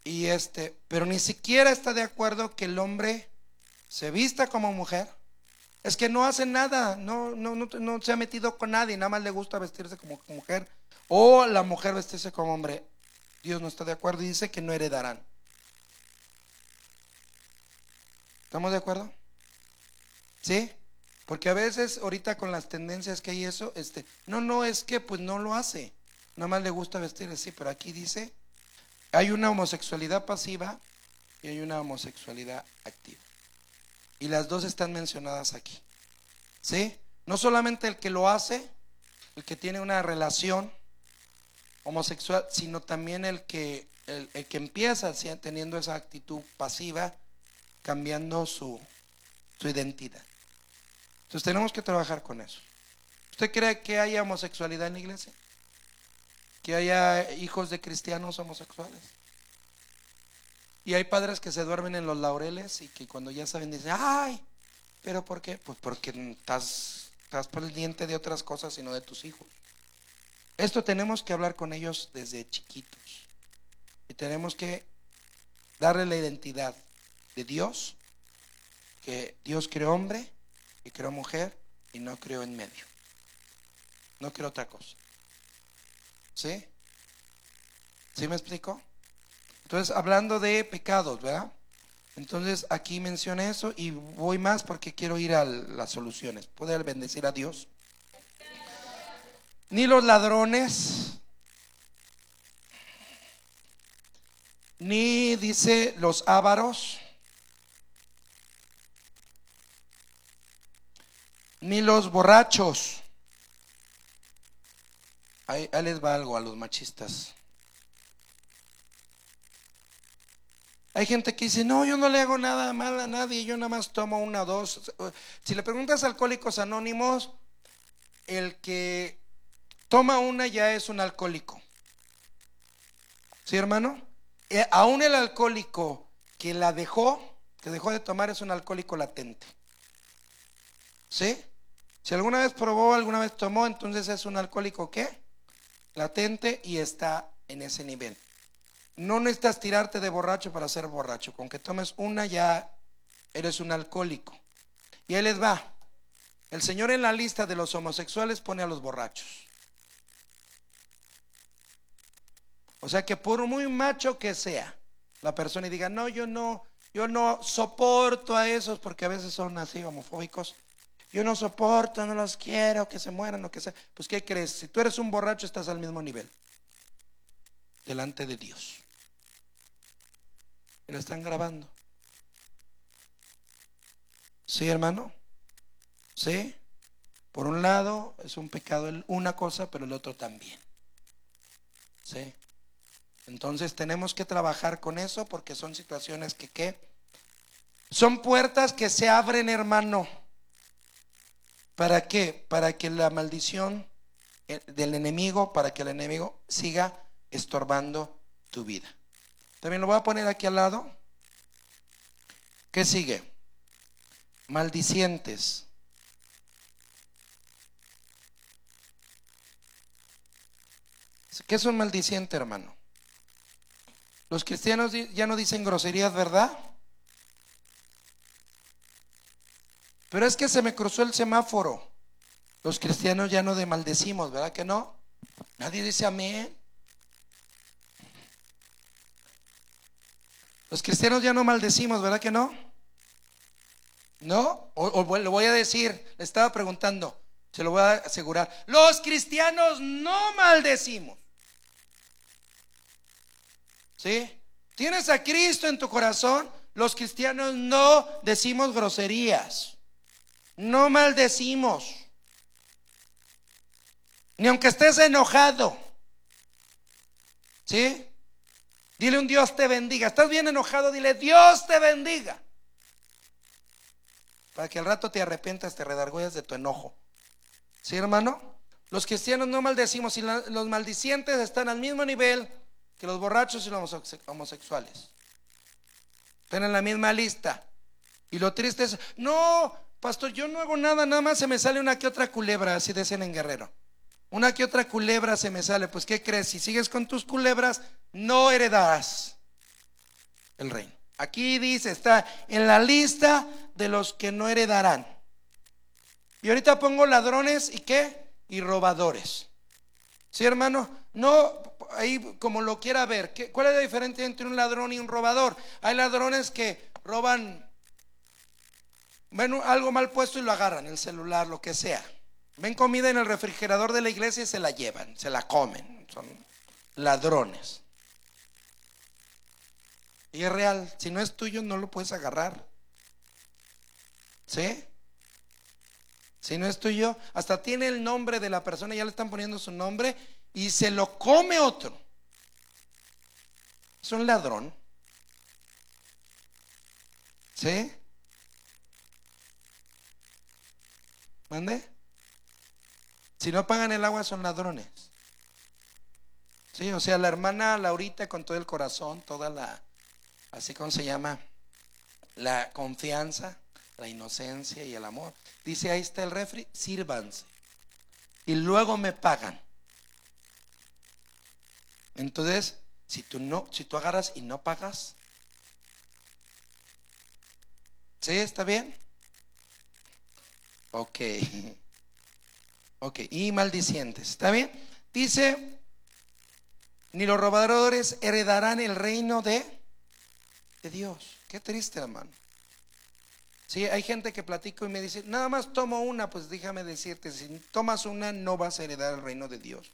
B: Y pero ni siquiera está de acuerdo que el hombre se vista como mujer. Es que no hace nada, no se ha metido con nadie, nada más le gusta vestirse como mujer, o la mujer vestirse como hombre. Dios no está de acuerdo y dice que no heredarán. ¿Estamos de acuerdo? ¿Sí? Porque a veces ahorita con las tendencias que hay eso, no es que pues no lo hace, nada más le gusta vestir así, pero aquí dice, hay una homosexualidad pasiva y hay una homosexualidad activa. Y las dos están mencionadas aquí. ¿Sí? No solamente el que lo hace, el que tiene una relación homosexual, sino también el que empieza teniendo esa actitud pasiva, cambiando su identidad. Entonces tenemos que trabajar con eso. ¿Usted cree que haya homosexualidad en la iglesia? ¿Que haya hijos de cristianos homosexuales? Y hay padres que se duermen en los laureles y que cuando ya saben dicen, ay, ¿pero por qué? Pues porque estás pendiente de otras cosas y no de tus hijos. Esto tenemos que hablar con ellos desde chiquitos. Y tenemos que darle la identidad de Dios, que Dios creó hombre y creó mujer y no creó en medio. No creó otra cosa. ¿Sí? ¿Sí me explico? Entonces, hablando de pecados, ¿verdad? Entonces, aquí mencioné eso y voy más porque quiero ir a las soluciones. ¿Puede bendecir a Dios? Ni los ladrones, ni dice los ávaros, ni los borrachos. Ahí les va algo a los machistas. Hay gente que dice, no, yo no le hago nada mal a nadie, yo nada más tomo una o dos. Si le preguntas a Alcohólicos Anónimos, el que toma una ya es un alcohólico. ¿Sí, hermano? Aún el alcohólico que dejó de tomar es un alcohólico latente. ¿Sí? Si alguna vez probó, alguna vez tomó, entonces es un alcohólico ¿qué? Latente y está en ese nivel. No necesitas tirarte de borracho para ser borracho. Con que tomes una ya eres un alcohólico. Y ahí les va. El Señor en la lista de los homosexuales pone a los borrachos. O sea que por muy macho que sea la persona y diga, no, yo no soporto a esos, porque a veces son así homofóbicos. Yo no soporto, no los quiero, que se mueran o que sea. Pues ¿qué crees? Si tú eres un borracho estás al mismo nivel delante de Dios. Y lo están grabando. ¿Sí, hermano? ¿Sí? Por un lado es un pecado una cosa, pero el otro también. ¿Sí? Entonces tenemos que trabajar con eso, porque son situaciones que ¿qué? Son puertas que se abren, hermano. ¿Para qué? Para que la maldición del enemigo, para que el enemigo siga estorbando tu vida. También lo voy a poner aquí al lado. ¿Qué sigue? Maldicientes. ¿Qué es un maldiciente, hermano? Los cristianos ya no dicen groserías, ¿verdad? Pero es que se me cruzó el semáforo. Los cristianos ya no maldecimos, ¿verdad que no? Nadie dice amén. Los cristianos ya no maldecimos, ¿verdad que no? ¿No? O lo voy a decir, le estaba preguntando, se lo voy a asegurar. Los cristianos no maldecimos. ¿Sí? ¿Tienes a Cristo en tu corazón? Los cristianos no decimos groserías. No maldecimos. Ni aunque estés enojado. ¿Sí? Dile un Dios te bendiga. Estás bien enojado, dile Dios te bendiga. Para que al rato te arrepientas, te redargüeyas de tu enojo. ¿Sí, hermano? Los cristianos no maldecimos, y los maldicientes están al mismo nivel que los borrachos y los homosexuales. Están en la misma lista. Y lo triste es, no, pastor, yo no hago nada, nada más se me sale una que otra culebra, así decían en Guerrero. Una que otra culebra se me sale. Pues ¿qué crees? Si sigues con tus culebras, no heredarás el reino. Aquí dice, está en la lista de los que no heredarán. Y ahorita pongo ladrones y ¿qué? Y robadores. ¿Sí, hermano? No, ahí como lo quiera ver. ¿Cuál es la diferencia entre un ladrón y un robador? Hay ladrones que roban, ven algo mal puesto y lo agarran, el celular, lo que sea. Ven comida en el refrigerador de la iglesia y se la llevan, se la comen. Son ladrones. Y es real, si no es tuyo no lo puedes agarrar. ¿Sí? Si no es tuyo, hasta tiene el nombre de la persona, ya le están poniendo su nombre y se lo come otro. Es un ladrón. ¿Sí? ¿Mande? Si no pagan el agua son ladrones. Sí, o sea, la hermana Laurita con todo el corazón, toda la, así como se llama, la confianza, la inocencia y el amor. Dice, ahí está el refri, sírvanse. Y luego me pagan. Entonces, si tú agarras y no pagas, ¿sí? ¿Está bien? Ok. Ok, y maldicientes, ¿está bien? Dice, ni los robadores heredarán el reino de Dios. Qué triste, hermano. Sí, hay gente que platico y me dice, nada más tomo una. Pues déjame decirte, si tomas una no vas a heredar el reino de Dios.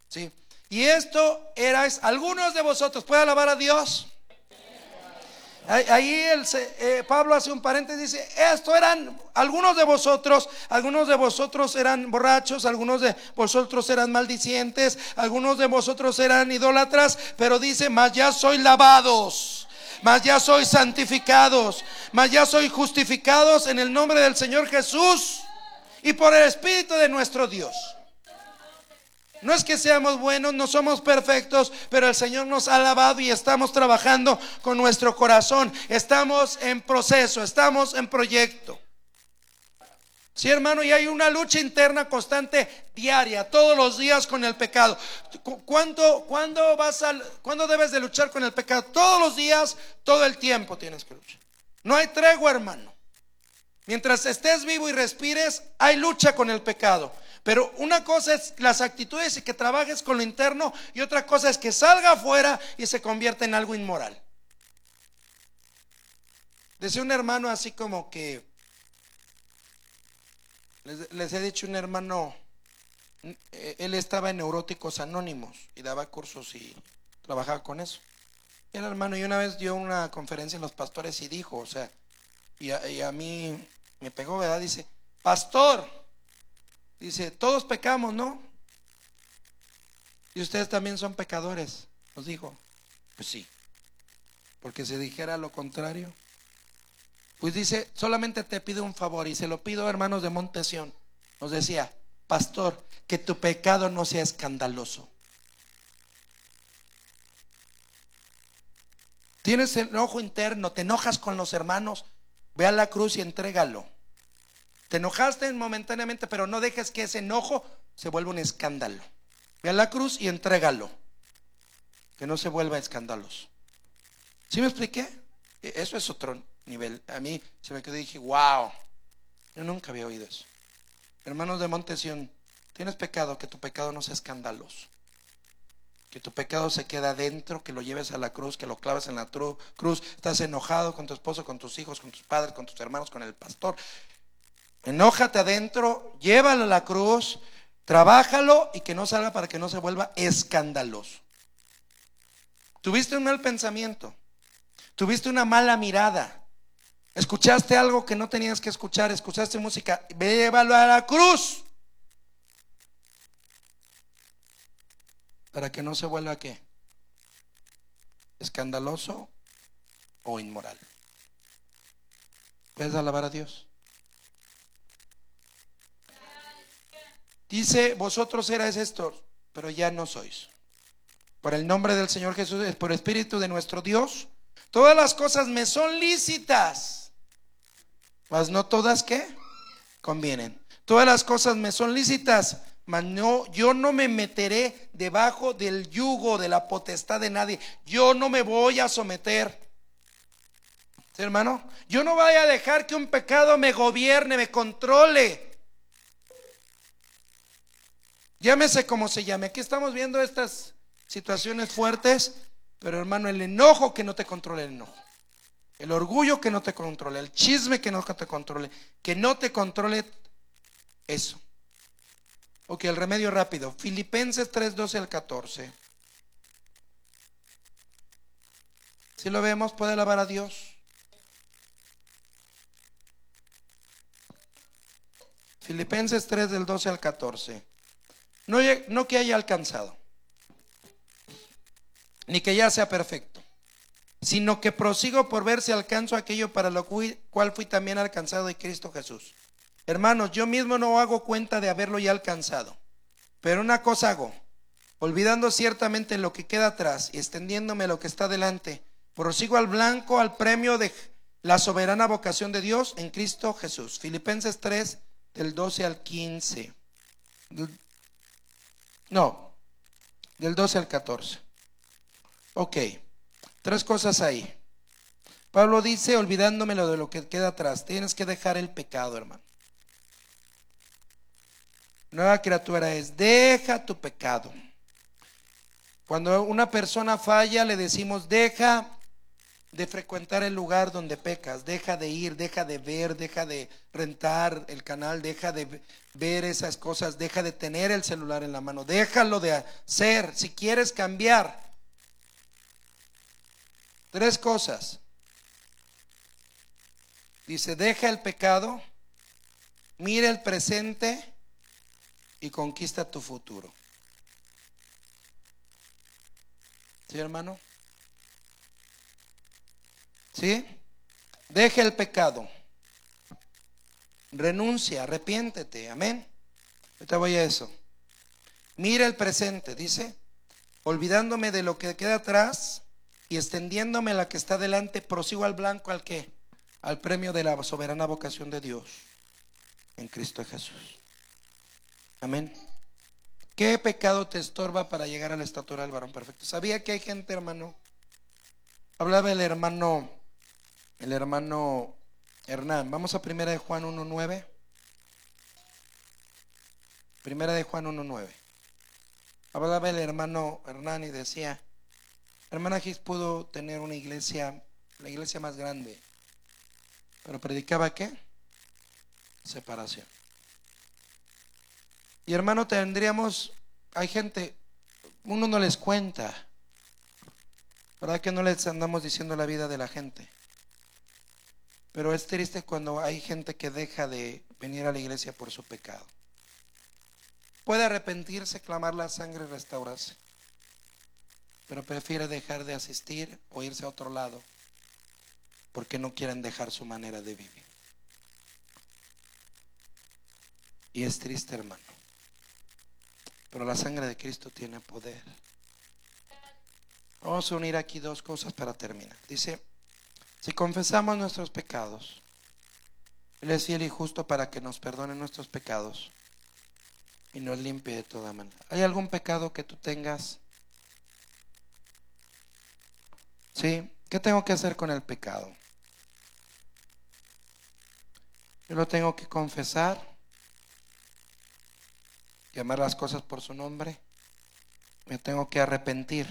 B: Sí, y esto erais algunos de vosotros. ¿Puede alabar a Dios? Ahí Pablo hace un paréntesis, dice, esto eran algunos de vosotros eran borrachos, algunos de vosotros eran maldicientes, algunos de vosotros eran idólatras, pero dice, mas ya sois lavados, mas ya sois santificados, mas ya sois justificados en el nombre del Señor Jesús y por el Espíritu de nuestro Dios. No es que seamos buenos, no somos perfectos, pero el Señor nos ha lavado y estamos trabajando con nuestro corazón. Estamos en proceso, estamos en proyecto. Sí, hermano, y hay una lucha interna constante, diaria, todos los días con el pecado. ¿Cuándo debes de luchar con el pecado? Todos los días, todo el tiempo tienes que luchar. No hay tregua, hermano. Mientras estés vivo y respires, hay lucha con el pecado. Pero una cosa es las actitudes y que trabajes con lo interno, y otra cosa es que salga afuera y se convierta en algo inmoral. Decía un hermano así como que, les he dicho, un hermano, él estaba en Neuróticos Anónimos y daba cursos y trabajaba con eso. Y el hermano, y una vez dio una conferencia en los pastores y dijo, o sea, y a mí me pegó, ¿verdad? Dice, pastor, dice, todos pecamos, ¿no? Y ustedes también son pecadores, nos dijo. Pues sí, porque si dijera lo contrario, pues dice, solamente te pido un favor, y se lo pido, hermanos de Monte Sión. Nos decía, pastor, que tu pecado no sea escandaloso. Tienes enojo interno, te enojas con los hermanos, ve a la cruz y entrégalo. Te enojaste momentáneamente, pero no dejes que ese enojo se vuelva un escándalo. Ve a la cruz y entrégalo, que no se vuelva escandaloso. ¿Sí me expliqué? Eso es otro nivel. A mí se me quedó y dije, wow, yo nunca había oído eso. Hermanos de Monte Sión, tienes pecado, que tu pecado no sea escandaloso, que tu pecado se quede adentro, que lo lleves a la cruz, que lo claves en la cruz. Estás enojado con tu esposo, con tus hijos, con tus padres, con tus hermanos, con el pastor. Enójate adentro, llévalo a la cruz, trabájalo y que no salga para que no se vuelva escandaloso. Tuviste un mal pensamiento, tuviste una mala mirada, escuchaste algo que no tenías que escuchar, escuchaste música, llévalo a la cruz para que no se vuelva ¿qué? Escandaloso o inmoral. ¿Puedes alabar a Dios? Dice, vosotros erais estos, pero ya no sois. Por el nombre del Señor Jesús, por el Espíritu de nuestro Dios, todas las cosas me son lícitas, mas no todas ¿qué? Convienen. Todas las cosas me son lícitas, mas no, yo no me meteré debajo del yugo de la potestad de nadie. Yo no me voy a someter. ¿Sí, hermano? Yo no voy a dejar que un pecado me gobierne, me controle. Llámese como se llame. Aquí estamos viendo estas situaciones fuertes, pero hermano, el enojo que no te controle el enojo, el orgullo que no te controle, el chisme que no te controle, eso. Ok, el remedio rápido. Filipenses 3:12 al 14. Si lo vemos, puede alabar a Dios. Filipenses 3 del 12 al 14. No que haya alcanzado, ni que ya sea perfecto, sino que prosigo por ver si alcanzo aquello para lo cual fui también alcanzado de Cristo Jesús. Hermanos, yo mismo no hago cuenta de haberlo ya alcanzado, pero una cosa hago, olvidando ciertamente lo que queda atrás y extendiéndome lo que está delante, prosigo al blanco, al premio de la soberana vocación de Dios en Cristo Jesús. Filipenses 3 del 12 al 15. No, del 12 al 14. Ok, tres cosas ahí. Pablo dice, olvidándome de lo que queda atrás. Tienes que dejar el pecado, hermano. Nueva criatura es, deja tu pecado. Cuando una persona falla, le decimos, deja de frecuentar el lugar donde pecas, deja de ir, deja de ver, deja de rentar el canal, deja de ver esas cosas, deja de tener el celular en la mano, déjalo de hacer. Si quieres cambiar, tres cosas. Dice, deja el pecado, mira el presente y conquista tu futuro. ¿Sí, hermano? ¿Sí? Deja el pecado, renuncia, arrepiéntete, amén. Ahorita voy a eso. Mira el presente, dice, olvidándome de lo que queda atrás y extendiéndome la que está delante, prosigo al blanco, ¿al qué? Al premio de la soberana vocación de Dios. en Cristo Jesús. Amén. ¿Qué pecado te estorba para llegar a la estatura del varón perfecto? ¿Sabía que hay gente, hermano? Hablaba el hermano Hernán. Vamos a 1 de Juan 1:9. 1 de Juan 1:9. Hablaba el hermano Hernán y decía: hermana Gis pudo tener una iglesia, la iglesia más grande, pero predicaba ¿qué? Separación. Y hermano, hay gente, uno no les cuenta, ¿verdad que no les andamos diciendo la vida de la gente? Pero es triste cuando hay gente que deja de venir a la iglesia por su pecado. Puede arrepentirse, clamar la sangre y restaurarse, pero prefiere dejar de asistir o irse a otro lado porque no quieren dejar su manera de vivir. Y es triste, hermano, pero la sangre de Cristo tiene poder. Vamos a unir aquí dos cosas para terminar. Dice: si confesamos nuestros pecados, Él es fiel y justo para que nos perdone nuestros pecados y nos limpie de toda manera. ¿Hay algún pecado que tú tengas? ¿Sí? ¿Qué tengo que hacer con el pecado? Yo lo tengo que confesar, llamar las cosas por su nombre, me tengo que arrepentir.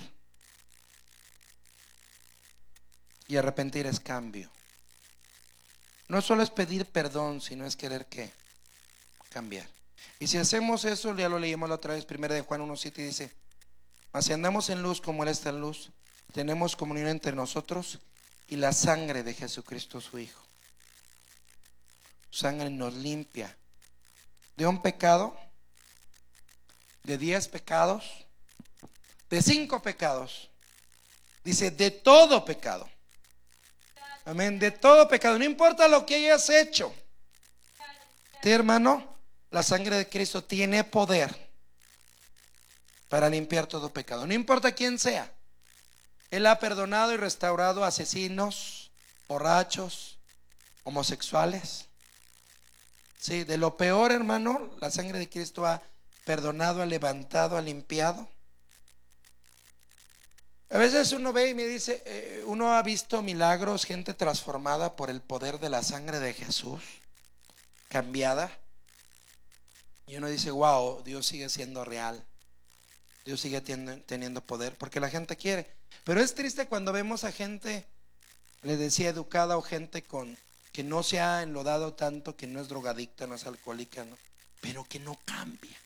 B: Y arrepentir es cambio. No solo es pedir perdón, sino es querer ¿qué? Cambiar. Y si hacemos eso, ya lo leímos la otra vez, 1 de Juan 1:7 dice: mas si andamos en luz como Él está en luz, tenemos comunión entre nosotros y la sangre de Jesucristo su Hijo. Su sangre nos limpia de un pecado, de 10 pecados, de 5 pecados. Dice: de todo pecado. Amén, de todo pecado, no importa lo que hayas hecho. ¿Sí, hermano? La sangre de Cristo tiene poder para limpiar todo pecado, no importa quién sea. Él ha perdonado y restaurado a asesinos, borrachos, homosexuales. Sí, de lo peor, hermano, la sangre de Cristo ha perdonado, ha levantado, ha limpiado. A veces uno ve y me dice, uno ha visto milagros, gente transformada por el poder de la sangre de Jesús, cambiada. Y uno dice: wow, Dios sigue siendo real, Dios sigue teniendo poder, porque la gente quiere. Pero es triste cuando vemos a gente, le decía, educada, o gente que no se ha enlodado tanto, que no es drogadicta, no es alcohólica, ¿no? Pero que no cambia,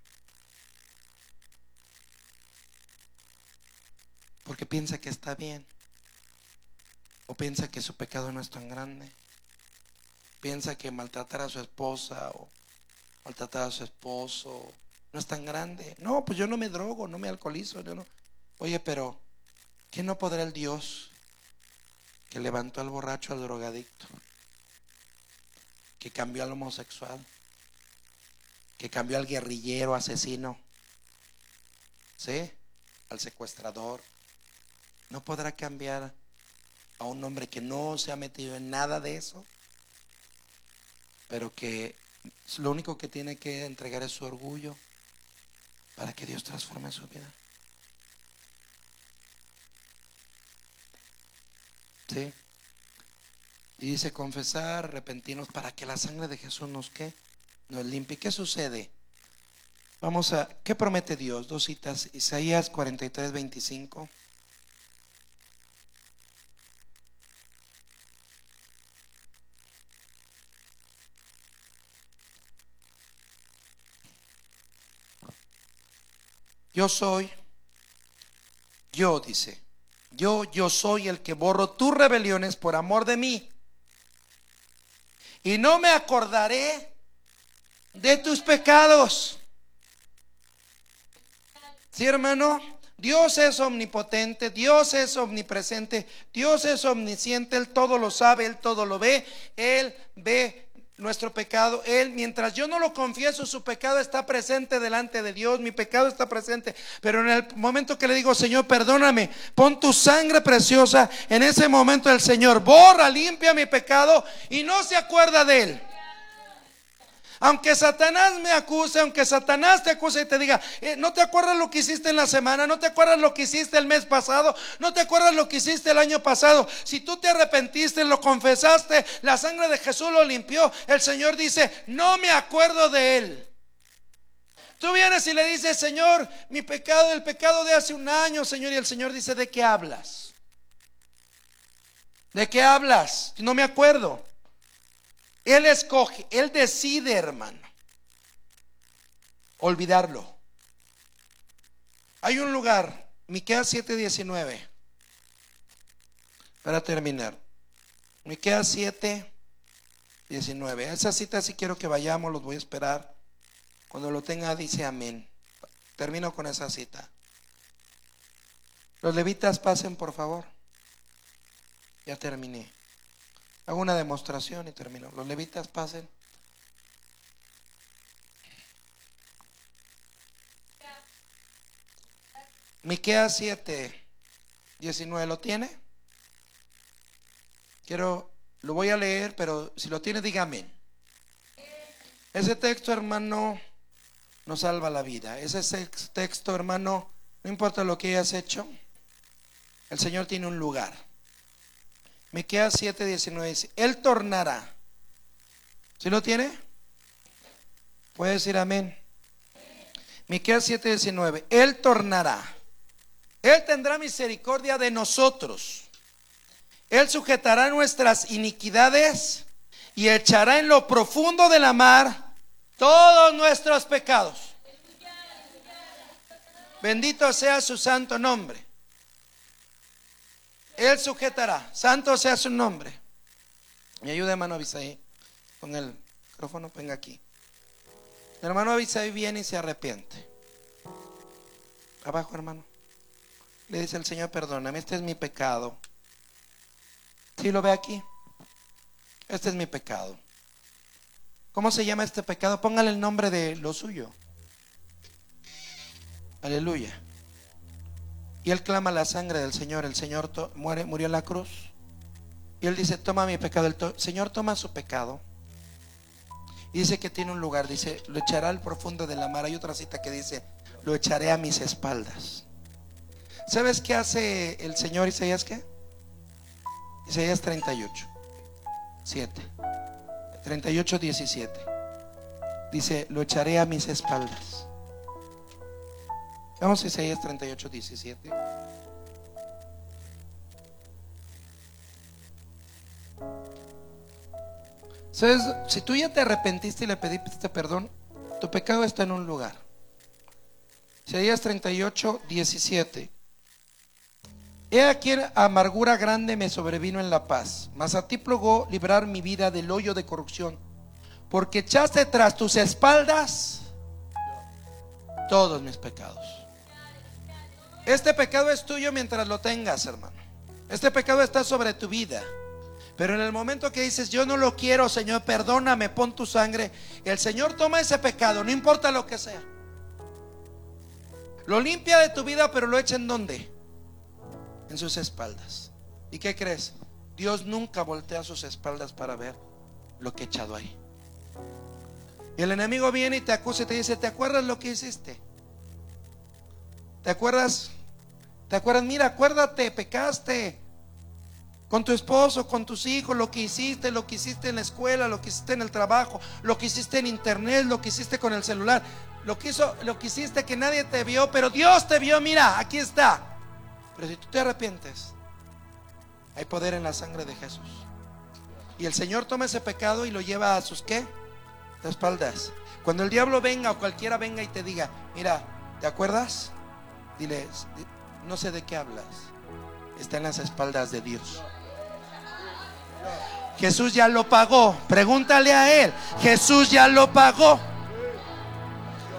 B: porque piensa que está bien, o piensa que su pecado no es tan grande, piensa que maltratar a su esposa o maltratar a su esposo no es tan grande. No, pues yo no me drogo, no me alcoholizo, yo no. Oye, pero ¿qué no podrá el Dios que levantó al borracho, al drogadicto, que cambió al homosexual, que cambió al guerrillero, asesino, ¿sí?, al secuestrador? ¿No podrá cambiar a un hombre que no se ha metido en nada de eso, pero que lo único que tiene que entregar es su orgullo para que Dios transforme su vida? ¿Sí? Y dice: confesar, arrepentirnos para que la sangre de Jesús nos limpie. ¿Qué sucede? Vamos a, ¿qué promete Dios? Dos citas: Isaías 43:25. Dice, yo soy el que borro tus rebeliones por amor de mí, y no me acordaré de tus pecados. ¿Sí, hermano? Dios es omnipotente, Dios es omnipresente, Dios es omnisciente, Él todo lo sabe, Él todo lo ve, Él ve nuestro pecado. Él, mientras yo no lo confieso, su pecado está presente delante de Dios, mi pecado está presente, pero en el momento que le digo: Señor, perdóname, pon tu sangre preciosa, en ese momento el Señor borra, limpia mi pecado y no se acuerda de él. Aunque Satanás me acuse, aunque Satanás te acuse y te diga, ¿no te acuerdas lo que hiciste en la semana? ¿No te acuerdas lo que hiciste el mes pasado? ¿No te acuerdas lo que hiciste el año pasado? Si tú te arrepentiste, lo confesaste, la sangre de Jesús lo limpió. El Señor dice, no me acuerdo de él. Tú vienes y le dices, Señor, mi pecado, el pecado de hace un año, Señor. Y el Señor dice, ¿de qué hablas? ¿De qué hablas? No me acuerdo. Él escoge, Él decide, hermano, olvidarlo. Hay un lugar, Miqueas 7:19, para terminar. Miqueas 7:19. Esa cita sí quiero que vayamos, los voy a esperar. Cuando lo tenga dice amén. Termino con esa cita. Los levitas pasen, por favor. Ya terminé. Hago una demostración y termino. Los levitas pasen. Miqueas 7:19. ¿Lo tiene? Lo voy a leer, pero si lo tiene, diga amén. Ese texto, hermano, nos salva la vida. Ese texto, hermano, no importa lo que hayas hecho, el Señor tiene un lugar. Miqueas 7:19 dice, Él tornará. ¿Sí lo tiene? Puede decir amén. Miqueas 7:19. Él tornará. Él tendrá misericordia de nosotros. Él sujetará nuestras iniquidades y echará en lo profundo de la mar todos nuestros pecados. Bendito sea su santo nombre. Él sujetará, santo sea su nombre. Me ayuda, hermano Abisaí, con el micrófono, venga aquí. El hermano Abisaí viene y se arrepiente. Abajo, hermano. Le dice al Señor, perdóname, este es mi pecado. ¿Sí lo ve aquí? Este es mi pecado. ¿Cómo se llama este pecado? Póngale el nombre de lo suyo. Aleluya. Y él clama la sangre del Señor. El Señor murió en la cruz. Y él dice, toma mi pecado. El Señor toma su pecado. Y dice que tiene un lugar. Dice, lo echará al profundo de la mar. Hay otra cita que dice, lo echaré a mis espaldas. ¿Sabes qué hace el Señor? Isaías, ¿qué? Isaías 38:17. Dice, lo echaré a mis espaldas. Vamos a Isaías 38:17. ¿Sabes? Si tú ya te arrepentiste y le pediste perdón, tu pecado está en un lugar. Isaías 38:17. He aquí amargura grande me sobrevino en la paz, mas a ti plugó librar mi vida del hoyo de corrupción, porque echaste tras tus espaldas todos mis pecados. Este pecado es tuyo mientras lo tengas, hermano. Este pecado está sobre tu vida. Pero en el momento que dices, yo no lo quiero, Señor, perdóname, pon tu sangre, el Señor toma ese pecado, no importa lo que sea. Lo limpia de tu vida, pero lo echa ¿en dónde? En sus espaldas. ¿Y qué crees? Dios nunca voltea sus espaldas para ver lo que he echado ahí. Y el enemigo viene y te acusa y te dice, ¿te acuerdas lo que hiciste? ¿Te acuerdas? ¿Te acuerdas? Mira, acuérdate, pecaste con tu esposo, con tus hijos, lo que hiciste en la escuela, lo que hiciste en el trabajo, lo que hiciste en internet, lo que hiciste con el celular, lo que hiciste que nadie te vio, pero Dios te vio, mira, aquí está. Pero si tú te arrepientes, hay poder en la sangre de Jesús. Y el Señor toma ese pecado y lo lleva a sus ¿qué? Espaldas. Cuando el diablo venga o cualquiera venga y te diga, mira, ¿te acuerdas? Dile, no sé de qué hablas. Está en las espaldas de Dios. Jesús ya lo pagó. Pregúntale a él. Jesús ya lo pagó.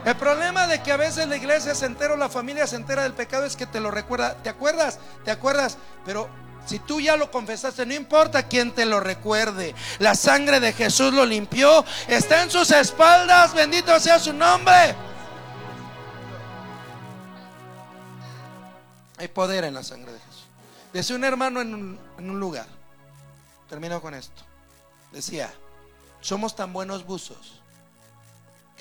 B: El problema de que a veces la iglesia se entera o la familia se entera del pecado es que te lo recuerda. ¿Te acuerdas? ¿Te acuerdas? Pero si tú ya lo confesaste, no importa quién te lo recuerde, la sangre de Jesús lo limpió. Está en sus espaldas. Bendito sea su nombre. Hay poder en la sangre de Jesús. Decía un hermano en un lugar, termino con esto. Decía, somos tan buenos buzos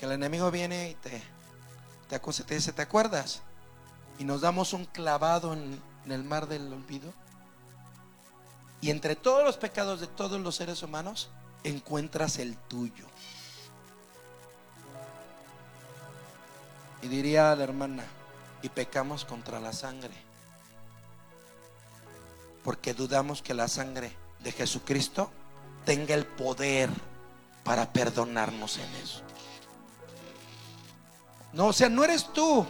B: Que el enemigo viene y te acusa, te dice, ¿te acuerdas? Y nos damos un clavado en el mar del olvido. Y entre todos los pecados de todos los seres humanos encuentras el tuyo. Y diría la hermana, y pecamos contra la sangre, porque dudamos que la sangre de Jesucristo tenga el poder para perdonarnos en eso. No, o sea, no eres tú,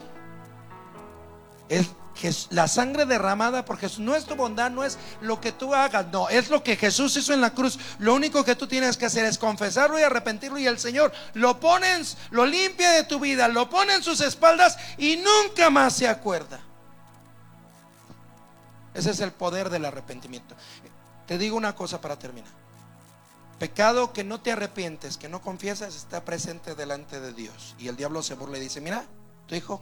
B: es la sangre derramada por Jesús. No es tu bondad, no es lo que tú hagas, no, es lo que Jesús hizo en la cruz. Lo único que tú tienes que hacer es confesarlo y arrepentirlo, y el Señor lo limpia de tu vida, lo pone en sus espaldas y nunca más se acuerda. Ese es el poder del arrepentimiento. Te digo una cosa para terminar: pecado que no te arrepientes, que no confiesas, está presente delante de Dios. Y el diablo se burla y dice, mira, tu hijo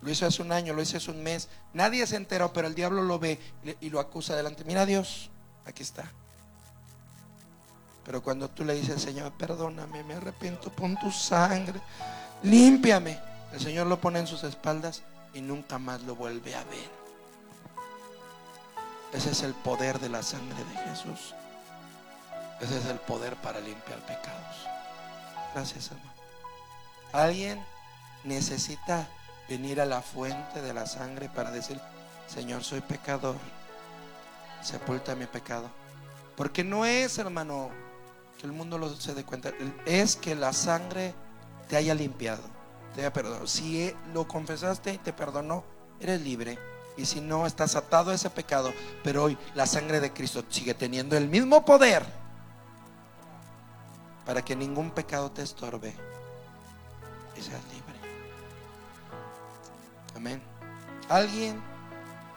B: lo hizo hace un año, lo hizo hace un mes, nadie se enteró, pero el diablo lo ve y lo acusa delante. Mira, Dios, aquí está. Pero cuando tú le dices, Señor, perdóname, me arrepiento, pon tu sangre, límpiame, el Señor lo pone en sus espaldas y nunca más lo vuelve a ver. Ese es el poder de la sangre de Jesús. Ese es el poder para limpiar pecados. Gracias, hermano. ¿Alguien necesita venir a la fuente de la sangre para decir, Señor, soy pecador, sepulta mi pecado? Porque no es, hermano, que el mundo se dé cuenta, es que la sangre te haya limpiado, te haya perdonado. Si lo confesaste y te perdonó, eres libre. Y si no, estás atado a ese pecado. Pero hoy la sangre de Cristo sigue teniendo el mismo poder para que ningún pecado te estorbe y seas libre. Amén. ¿Alguien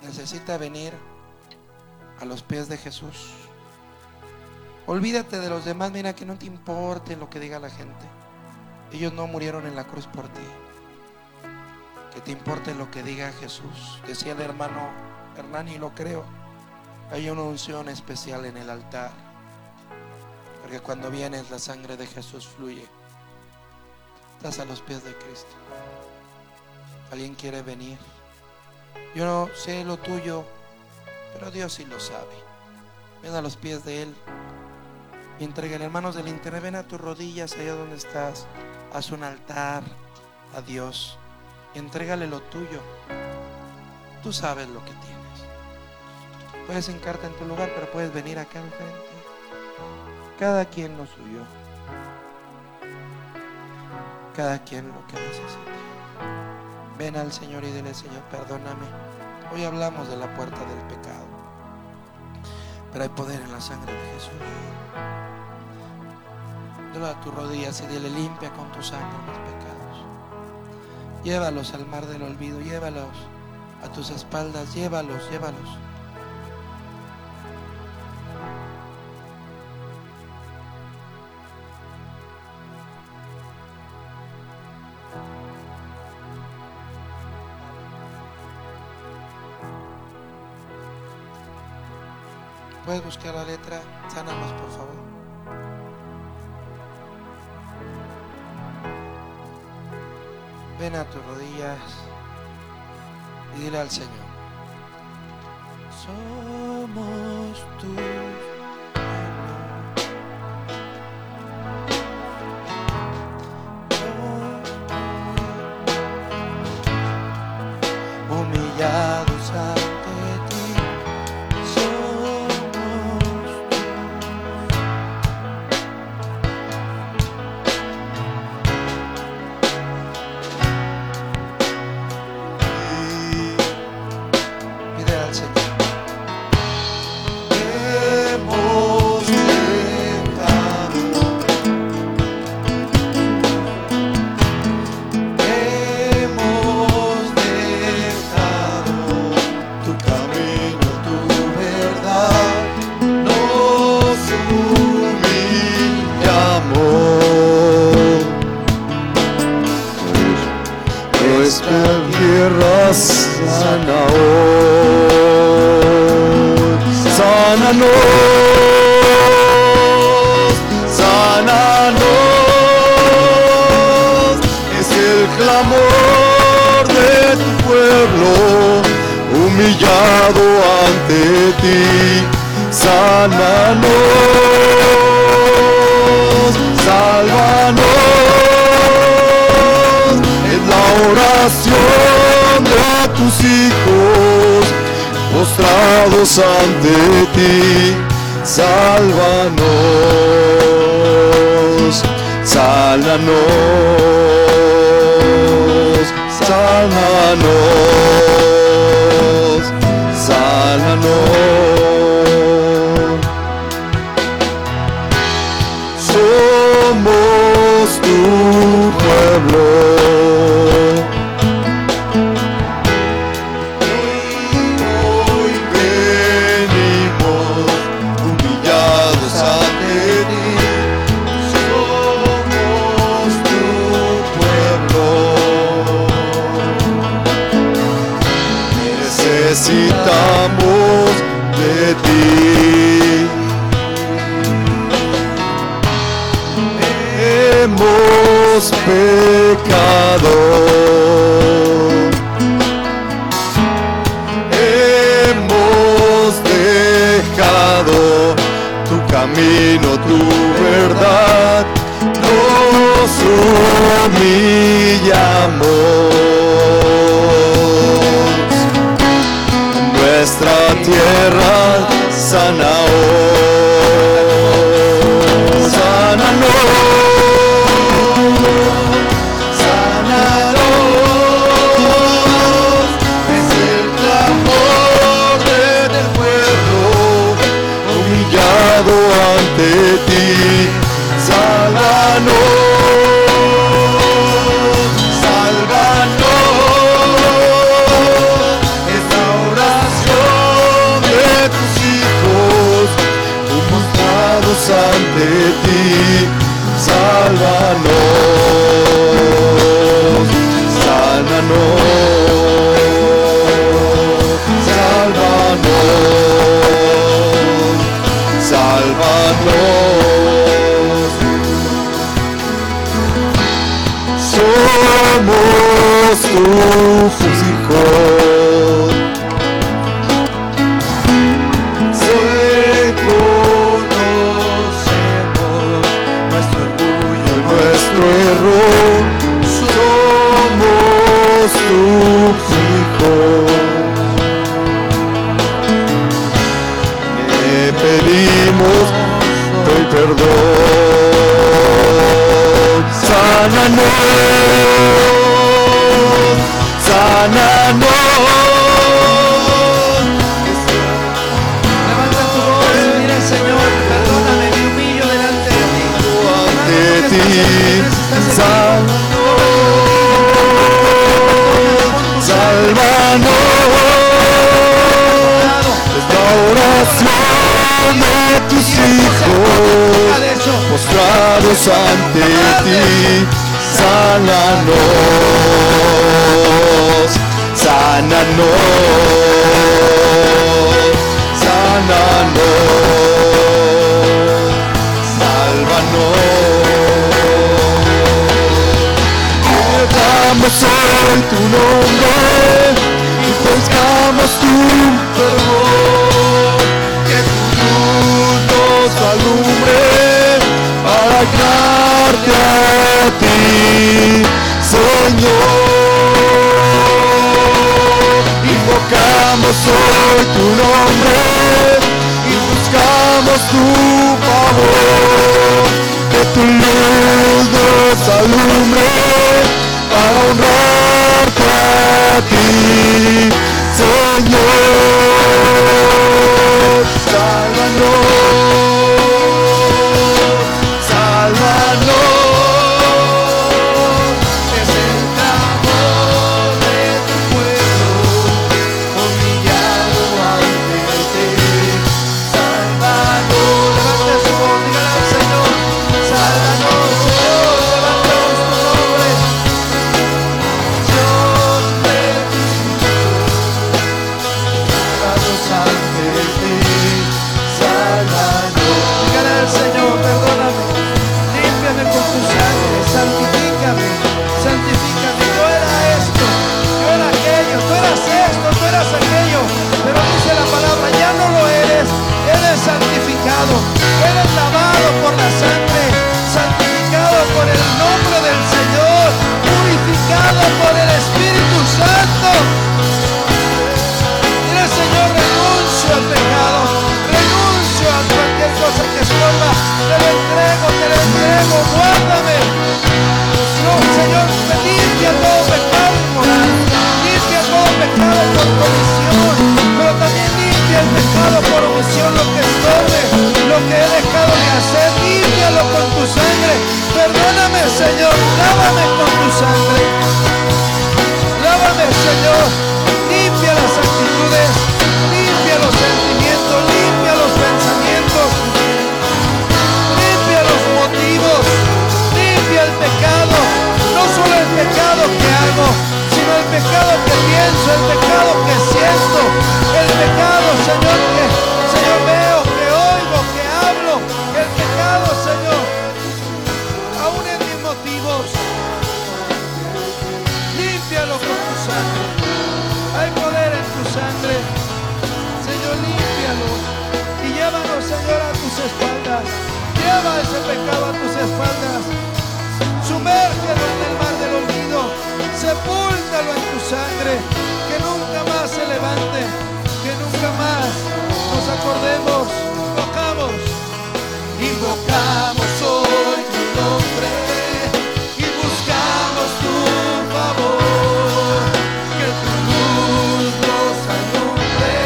B: necesita venir a los pies de Jesús? Olvídate de los demás. Mira, que no te importe lo que diga la gente. Ellos no murieron en la cruz por ti. Que te importe lo que diga Jesús. Decía el hermano Hernán, y lo creo, hay una unción especial en el altar, porque cuando vienes la sangre de Jesús fluye. Estás a los pies de Cristo. ¿Alguien quiere venir? Yo no sé lo tuyo, pero Dios sí lo sabe. Ven a los pies de Él y entreguen, hermanos del internet, ven a tus rodillas allá donde estás. Haz un altar a Dios y entrégale lo tuyo. Tú sabes lo que tienes. Puedes hincarte en tu lugar, pero puedes venir acá al frente. Cada quien lo suyo, cada quien lo que necesite. Ven al Señor y dile, Señor, perdóname. Hoy hablamos de la puerta del pecado, pero hay poder en la sangre de Jesús. Dale a tus rodillas y dile, limpia con tu sangre mis pecados. Llévalos al mar del olvido, llévalos a tus espaldas, llévalos. ¿Puedes buscar la letra? Sánanos, por favor. Ven a tus rodillas y dile al Señor, somos tus humillados ante ti. Pide al Señor,
A: ante ti. Sálvanos, sálvanos, es la oración de tus hijos postrados ante ti. Sálvanos, sálvanos, sálvanos, sálvanos. Somos tu pueblo. Hoy venimos humillados ante ti. Somos tu pueblo. Necesitamos de ti. Hemos pecado, hemos dejado tu camino, tu verdad, nos humillamos. Nuestra tierra sana hoy, sánanos. Ante ti, sálvanos, sálvanos, esta oración de tus hijos, mostrados ante ti, sálvanos, sálvanos, sálvanos, sálvanos. Somos tus hijos. Reconocemos nuestro orgullo y nuestro error. Somos tus hijos. Te pedimos hoy perdón. Sánanos, sánanos.
B: Levanta tu voz y dile al Señor, perdóname, me humillo delante de ti.
A: Ante ti, sálvanos, sálvanos. Esta oración de tus hijos postrados ante ti, sánanos, sánanos, sánanos, sálvanos. Cantamos hoy tu nombre y buscamos tu perdón, que tu luz nos alumbre para agradarte a ti, Señor. Invocamos hoy tu nombre y buscamos tu favor, que tu luz nos alumbre para honrarte a ti, Señor. Sálvanos, sálvanos, es el clamor de tu pueblo, humillado ante ti. Sálvanos, levante su voz, dígale al Señor, sálvanos, Señor, levantamos tu nombre. Dios de tus hijos, Señor, lávame con tu sangre. Lávame, Señor. Limpia las actitudes, limpia los sentimientos, limpia los pensamientos, limpia los motivos, limpia el pecado. No solo el pecado que hago, sino el pecado que pienso, el pecado que siento, el pecado, Señor, que Señor veo, que oigo, que hablo, el pecado, Señor, aún en mis motivos. Límpialo con tu sangre. Hay poder en tu sangre. Señor, límpialo y llévanos, Señor, a tus espaldas. Lleva ese pecado a tus espaldas. Sumérgelo en el mar del olvido. Sepúltalo en tu sangre. Que nunca más se levante. Que nunca más nos acordemos. Invocamos hoy tu nombre y buscamos tu favor. Que tu luz nos alumbre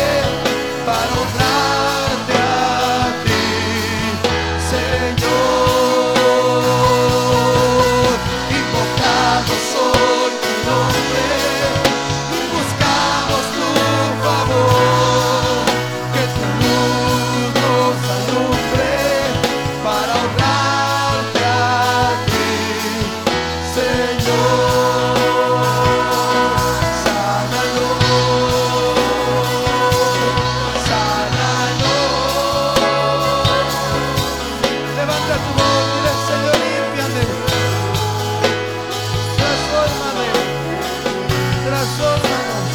A: para honrarte a ti, Señor. Invocamos hoy tu nombre y buscamos tu favor. Que tu luz nos alumbre para honrarte a ti, Señor. Sánanos, sánanos. Levanta tu voz, dile, Señor, límpiame. Transfórmame, transfórmanos.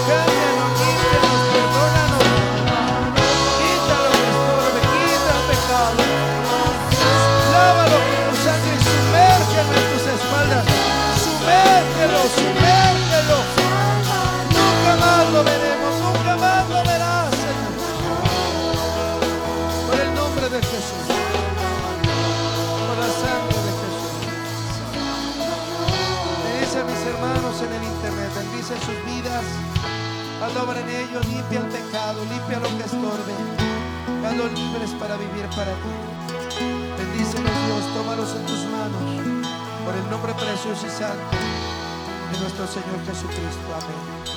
A: Cámbianos, límpianos, perdónanos. Quita lo que estorbe, quita el pecado. Lávalo con tu sangre y sumérgelo en tus espaldas. Sumérgelo, sumérgelo. Nunca más lo veremos, nunca más lo verás, Señor. Por el nombre de Jesús, por la sangre de Jesús. Bendice a mis hermanos en el internet, bendice sus vidas. Haz obra en ellos, limpia el pecado, limpia lo que estorbe. Hazlos libres para vivir para ti. Bendícelos, Dios, tómalos en tus manos. Por el nombre precioso y santo de nuestro Señor Jesucristo. Amén.